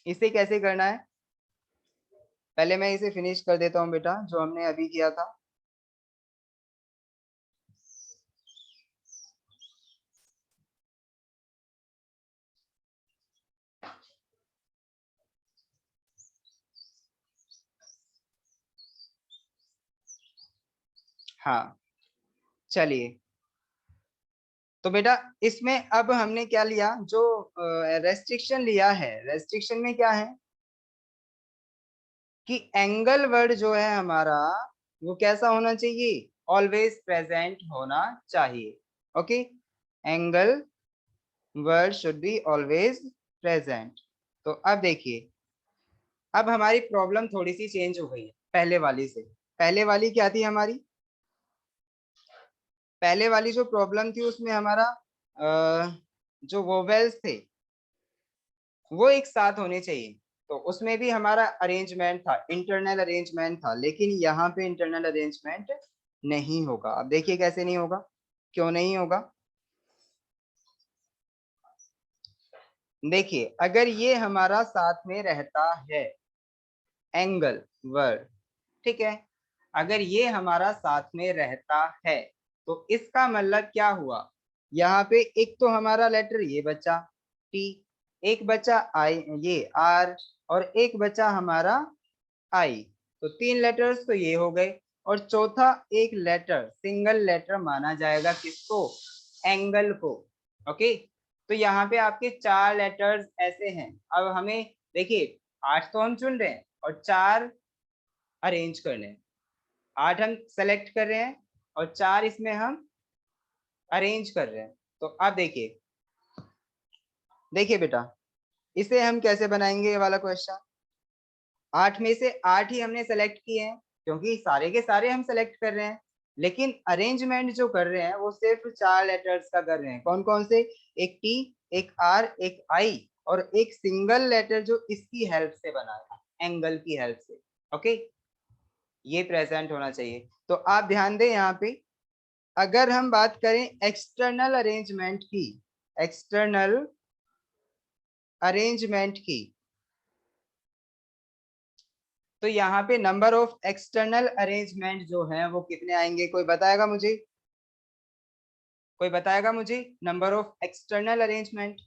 इसे कैसे करना है। पहले मैं इसे फिनिश कर देता हूँ बेटा, जो हमने अभी किया था। हाँ चलिए, तो बेटा इसमें अब हमने क्या लिया, जो रेस्ट्रिक्शन लिया है, रेस्ट्रिक्शन में क्या है कि एंगल वर्ड जो है हमारा वो कैसा होना चाहिए? ऑलवेज प्रेजेंट होना चाहिए। Okay, angle word should be always present. तो अब देखिए, अब हमारी प्रॉब्लम थोड़ी सी चेंज हो गई है पहले वाली से। पहले वाली क्या थी हमारी? पहले वाली जो प्रॉब्लम थी उसमें हमारा जो वोवेल्स थे वो एक साथ होने चाहिए, तो उसमें भी हमारा अरेंजमेंट था, इंटरनल अरेंजमेंट था, लेकिन यहाँ पे इंटरनल अरेंजमेंट नहीं होगा। अब देखिए कैसे नहीं होगा, क्यों नहीं होगा। देखिए अगर ये हमारा साथ में रहता है एंगल वर्ड, ठीक है, अगर ये हमारा साथ में रहता है तो इसका मतलब क्या हुआ, यहाँ पे एक तो हमारा लेटर ये बचा टी, एक बचा आई ये आर, और एक बचा हमारा आई, तो 3 लेटर्स तो ये हो गए, और चौथा एक लेटर सिंगल लेटर माना जाएगा किसको? एंगल को। ओके, तो यहाँ पे आपके 4 लेटर्स ऐसे हैं। अब हमें देखिए 8 तो हम चुन रहे हैं और 4 अरेंज करने हैं। 8 हम सेलेक्ट कर रहे हैं और 4 इसमें हम अरेंज कर रहे हैं। तो अब देखिए, देखिए बेटा इसे हम कैसे बनाएंगे ये वाला क्वेश्चन। 8 में से 8 ही हमने सेलेक्ट किए हैं, क्योंकि सारे के सारे हम सेलेक्ट कर रहे हैं, लेकिन अरेंजमेंट जो कर रहे हैं वो सिर्फ 4 लेटर्स का कर रहे हैं। कौन कौन से? एक टी, एक आर, एक आई, और एक सिंगल लेटर जो इसकी हेल्प से बना है, एंगल की हेल्प से। ओके, ये प्रेजेंट होना चाहिए। तो आप ध्यान दें यहाँ पे, अगर हम बात करें एक्सटर्नल अरेंजमेंट की, एक्सटर्नल अरेंजमेंट की, तो यहाँ पे नंबर ऑफ एक्सटर्नल अरेंजमेंट जो है वो कितने आएंगे, कोई बताएगा मुझे? कोई बताएगा मुझे नंबर ऑफ एक्सटर्नल अरेंजमेंट?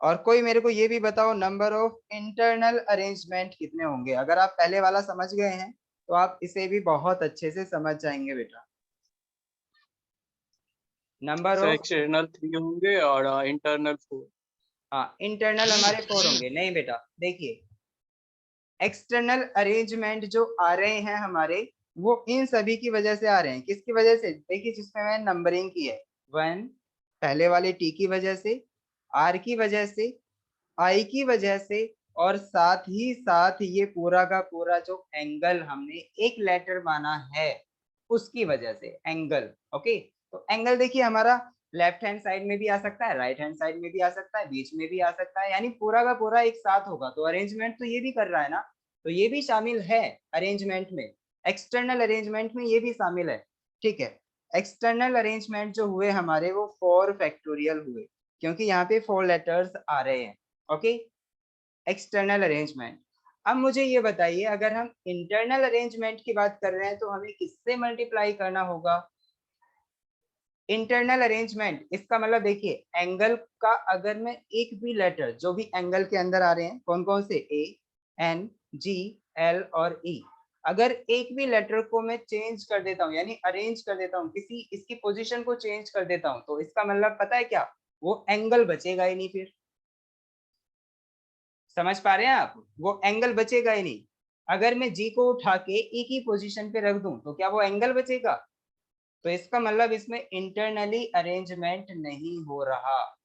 और कोई मेरे को ये भी बताओ नंबर ऑफ इंटरनल अरेंजमेंट कितने होंगे? अगर आप पहले वाला समझ गए हैं तो आप इसे भी बहुत अच्छे से समझ जाएंगे बेटा। नंबर सर ऑफ, एक्सटर्नल 3 होंगे और इंटरनल 4। हाँ इंटरनल हमारे 4 होंगे। नहीं बेटा, देखिए एक्सटर्नल अरेंजमेंट जो आ रहे हैं हमारे, वो इन सभी की वजह से आ रहे हैं। किसकी वजह से? देखिए जिसमें मैंने नंबरिंग की है, 1 पहले वाले टी की वजह से, आर की वजह से, आई की वजह से, और साथ ही साथ ये पूरा का पूरा जो एंगल हमने एक लेटर माना है उसकी वजह से एंगल। ओके, तो एंगल देखिए हमारा लेफ्ट हैंड साइड में भी आ सकता है, राइट हैंड साइड में भी आ सकता है, बीच में भी आ सकता है, यानी पूरा का पूरा एक साथ होगा। तो अरेंजमेंट तो ये भी कर रहा है ना, तो ये भी शामिल है अरेंजमेंट में, एक्सटर्नल अरेंजमेंट में ये भी शामिल है। ठीक है, एक्सटर्नल अरेंजमेंट जो हुए हमारे वो 4 फैक्टोरियल हुए, क्योंकि यहाँ पे 4 लेटर्स आ रहे हैं। Okay, external arrangement. अब मुझे ये बताइए, अगर हम इंटरनल अरेंजमेंट की बात कर रहे हैं तो हमें किससे मल्टीप्लाई करना होगा? इंटरनल अरेंजमेंट, इसका मतलब देखिए एंगल का अगर मैं एक भी लेटर जो भी एंगल के अंदर आ रहे हैं, कौन कौन से, ए, एन, जी, एल और ई, अगर एक भी लेटर को मैं चेंज कर देता हूँ, यानी अरेंज कर देता हूँ, किसी इसकी पोजीशन को चेंज कर देता हूँ, तो इसका मतलब पता है क्या? वो एंगल बचेगा ही नहीं फिर। समझ पा रहे हैं आप? वो एंगल बचेगा ही नहीं। अगर मैं जी को उठा के ई की पोजीशन पे रख दूं तो क्या वो एंगल बचेगा? तो इसका मतलब इसमें इंटरनली अरेंजमेंट नहीं हो रहा।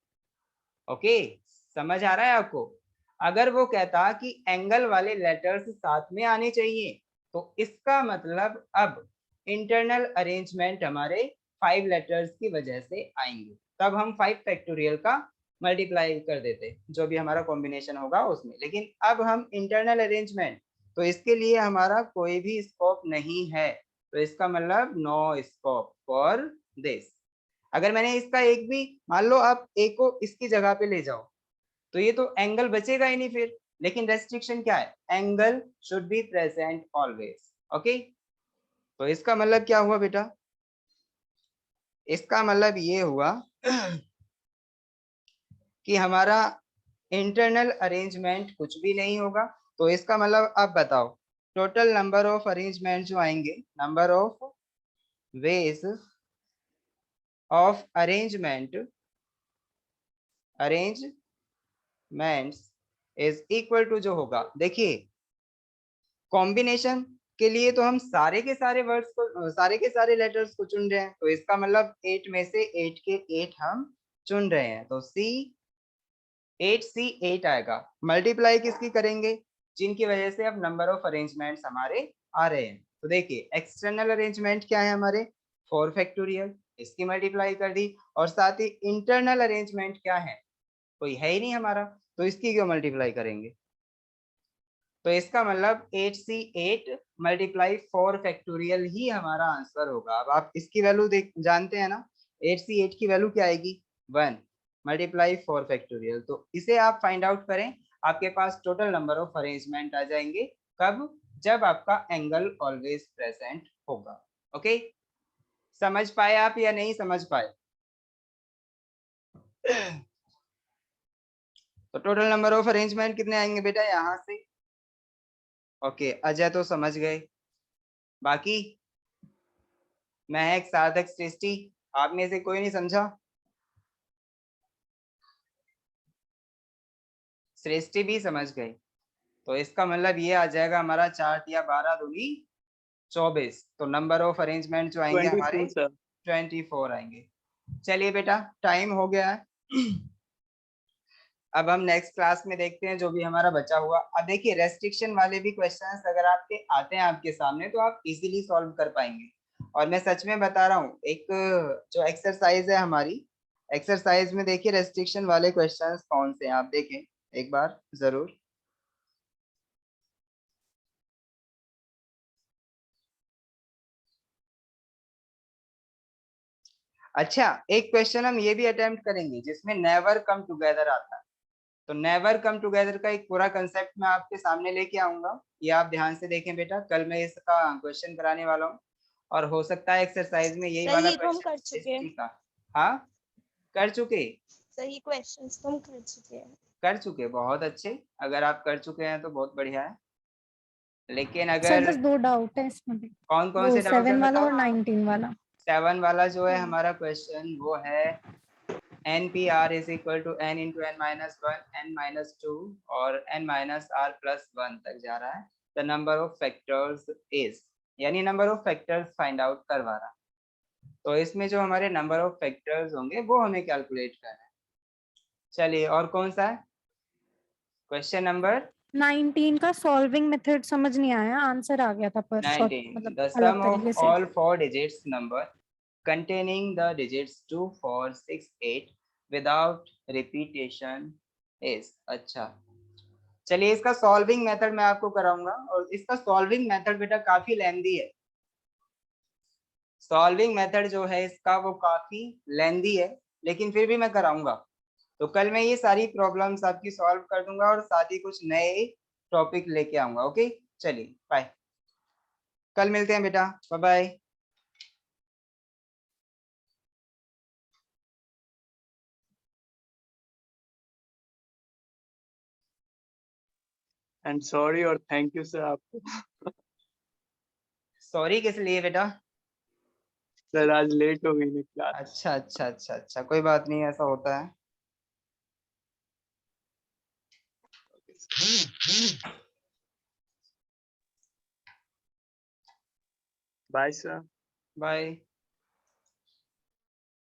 ओके, समझ आ रहा है आपको? अगर वो कहता कि एंगल वाले लेटर्स साथ में आने चाहिए, तो इसका मतलब अब इंटरनल अरेंजमेंट हमारे 5 लेटर्स की वजह से आएंगे, तब हम 5 फैक्टोरियल का मल्टीप्लाई कर देते जो भी हमारा कॉम्बिनेशन होगा उसमें। लेकिन अब हम इंटरनल अरेंजमेंट, तो इसके लिए हमारा कोई भी स्कोप नहीं है, तो इसका मतलब नो स्कोप फॉर दिस। अगर मैंने इसका एक भी, मान लो आप ए को इसकी जगह पे ले जाओ, तो ये तो एंगल बचेगा ही नहीं फिर। लेकिन रेस्ट्रिक्शन क्या है? Angle should be present always. Okay, तो इसका मतलब क्या हुआ बेटा? इसका मतलब ये हुआ कि हमारा इंटरनल अरेंजमेंट कुछ भी नहीं होगा। तो इसका मतलब अब बताओ, टोटल नंबर ऑफ अरेंजमेंट जो आएंगे, number of ways of arrangements is equal to जो होगा, देखिए कॉम्बिनेशन के लिए तो हम सारे के सारे वर्ड्स को, सारे के सारे लेटर्स को चुन रहे हैं, तो इसका मतलब 8 में से 8 के 8 हम चुन रहे हैं, तो सी 8C8 आएगा। मल्टीप्लाई किसकी करेंगे? जिनकी वजह से अब नंबर ऑफ अरेंजमेंट्स हमारे आ रहे हैं। तो देखिए एक्सटर्नल अरेंजमेंट क्या है हमारे, 4 फैक्टोरियल, इसकी मल्टीप्लाई कर दी। और साथ ही इंटरनल अरेंजमेंट क्या है, कोई है ही नहीं हमारा, तो इसकी क्यों मल्टीप्लाई करेंगे? तो इसका मतलब 8C8 मल्टीप्लाई 4 फैक्टोरियल ही हमारा आंसर होगा। अब आप इसकी वैल्यू देख जानते हैं ना, 8C8 की वैल्यू क्या आएगी? 1 मल्टीप्लाई 4 फैक्टोरियल। तो इसे आप फाइंड आउट करें, आपके पास टोटल नंबर ऑफ अरेंजमेंट आ जाएंगे। कब? जब आपका एंगल ऑलवेज प्रेजेंट होगा। ओके, समझ पाए आप या नहीं समझ पाए? तो टोटल नंबर ऑफ अरेंजमेंट कितने आएंगे बेटा यहाँ से? ओके, अजय तो समझ गए, बाकी महक, साधक, सृष्टि, आप में से कोई नहीं समझा? सृष्टि भी समझ गई। तो इसका मतलब ये आ जाएगा हमारा 4 या 12 दूनी 24। तो नंबर ऑफ अरेंजमेंट जो आएंगे हमारे 24 सर। 24 आएंगे। चलिए बेटा, टाइम हो गया है। अब हम नेक्स्ट क्लास में देखते हैं जो भी हमारा बचा हुआ। अब देखिए रेस्ट्रिक्शन वाले भी क्वेश्चंस अगर आपके आते हैं आपके सामने तो आप इजीली सॉल्व कर पाएंगे। और मैं सच में बता रहा हूँ, एक जो एक्सरसाइज है हमारी, एक्सरसाइज में देखिए रेस्ट्रिक्शन वाले क्वेश्चंस कौन से हैं, आप देखें एक बार जरूर। अच्छा, एक क्वेश्चन हम ये भी अटेम्प्ट करेंगे जिसमें नेवर कम टुगेदर आता है। तो नेवर कम टुगेदर का एक पूरा कंसेप्ट मैं आपके सामने लेके आऊंगा, ये आप ध्यान से देखें बेटा, कल मैं इसका क्वेश्चन कराने वाला हूँ और हो सकता है एक्सरसाइज में यही सर वाला ये तो हम कर क्वेश्चन चुके हैं। हिस्ट्री का। हाँ कर चुके, सही क्वेश्चंस तो हम कर चुके हैं। कर चुके, बहुत अच्छे। अगर आप कर चुके हैं तो बहुत बढ़िया है, लेकिन सर अगर बस 2 डाउट है इसमें भी, कौन कौन वो से डाउट है 7 वाला बताओ। और 19 वाला। 7 वाला जो है हाँ। हमारा क्वेश्चन वो है NPR is equal to n into n minus 1, n minus 2 और n minus r plus 1 तक जा रहा है। The number of factors is, यानी number of factors find out करवा रहा। तो इसमें जो हमारे नंबर ऑफ फैक्टर्स होंगे वो हमें कैलकुलेट करना है। चलिए, और कौन सा है क्वेश्चन नंबर 19 का सॉल्विंग मेथड समझ नहीं आया, आंसर आ गया था पर शॉर्ट 19? मतलब The अलग sum of तरीके से। all 4 digits number containing the digits 2, 4, 6, 8 without repetition is। अच्छा, चलिए इसका सॉल्विंग मेथड मैं आपको कराऊंगा, और इसका सॉल्विंग मेथड बेटा काफी लेंदी है। सॉल्विंग मेथड जो है इसका वो काफी लेंदी है, लेकिन फिर भी मैं कराऊंगा। तो कल मैं ये सारी प्रॉब्लम्स आपकी सॉल्व कर दूंगा और साथ ही कुछ नए टॉपिक लेके आऊंगा। ओके, चलिए बाय, कल मिलते हैं बेटा, बाय बाय। एंड सॉरी और थैंक यू सर आपको। सॉरी किस लिए बेटा? सर आज लेट हो गई ना क्लास। अच्छा अच्छा अच्छा अच्छा, कोई बात नहीं, ऐसा होता है। Bye sir. बाय।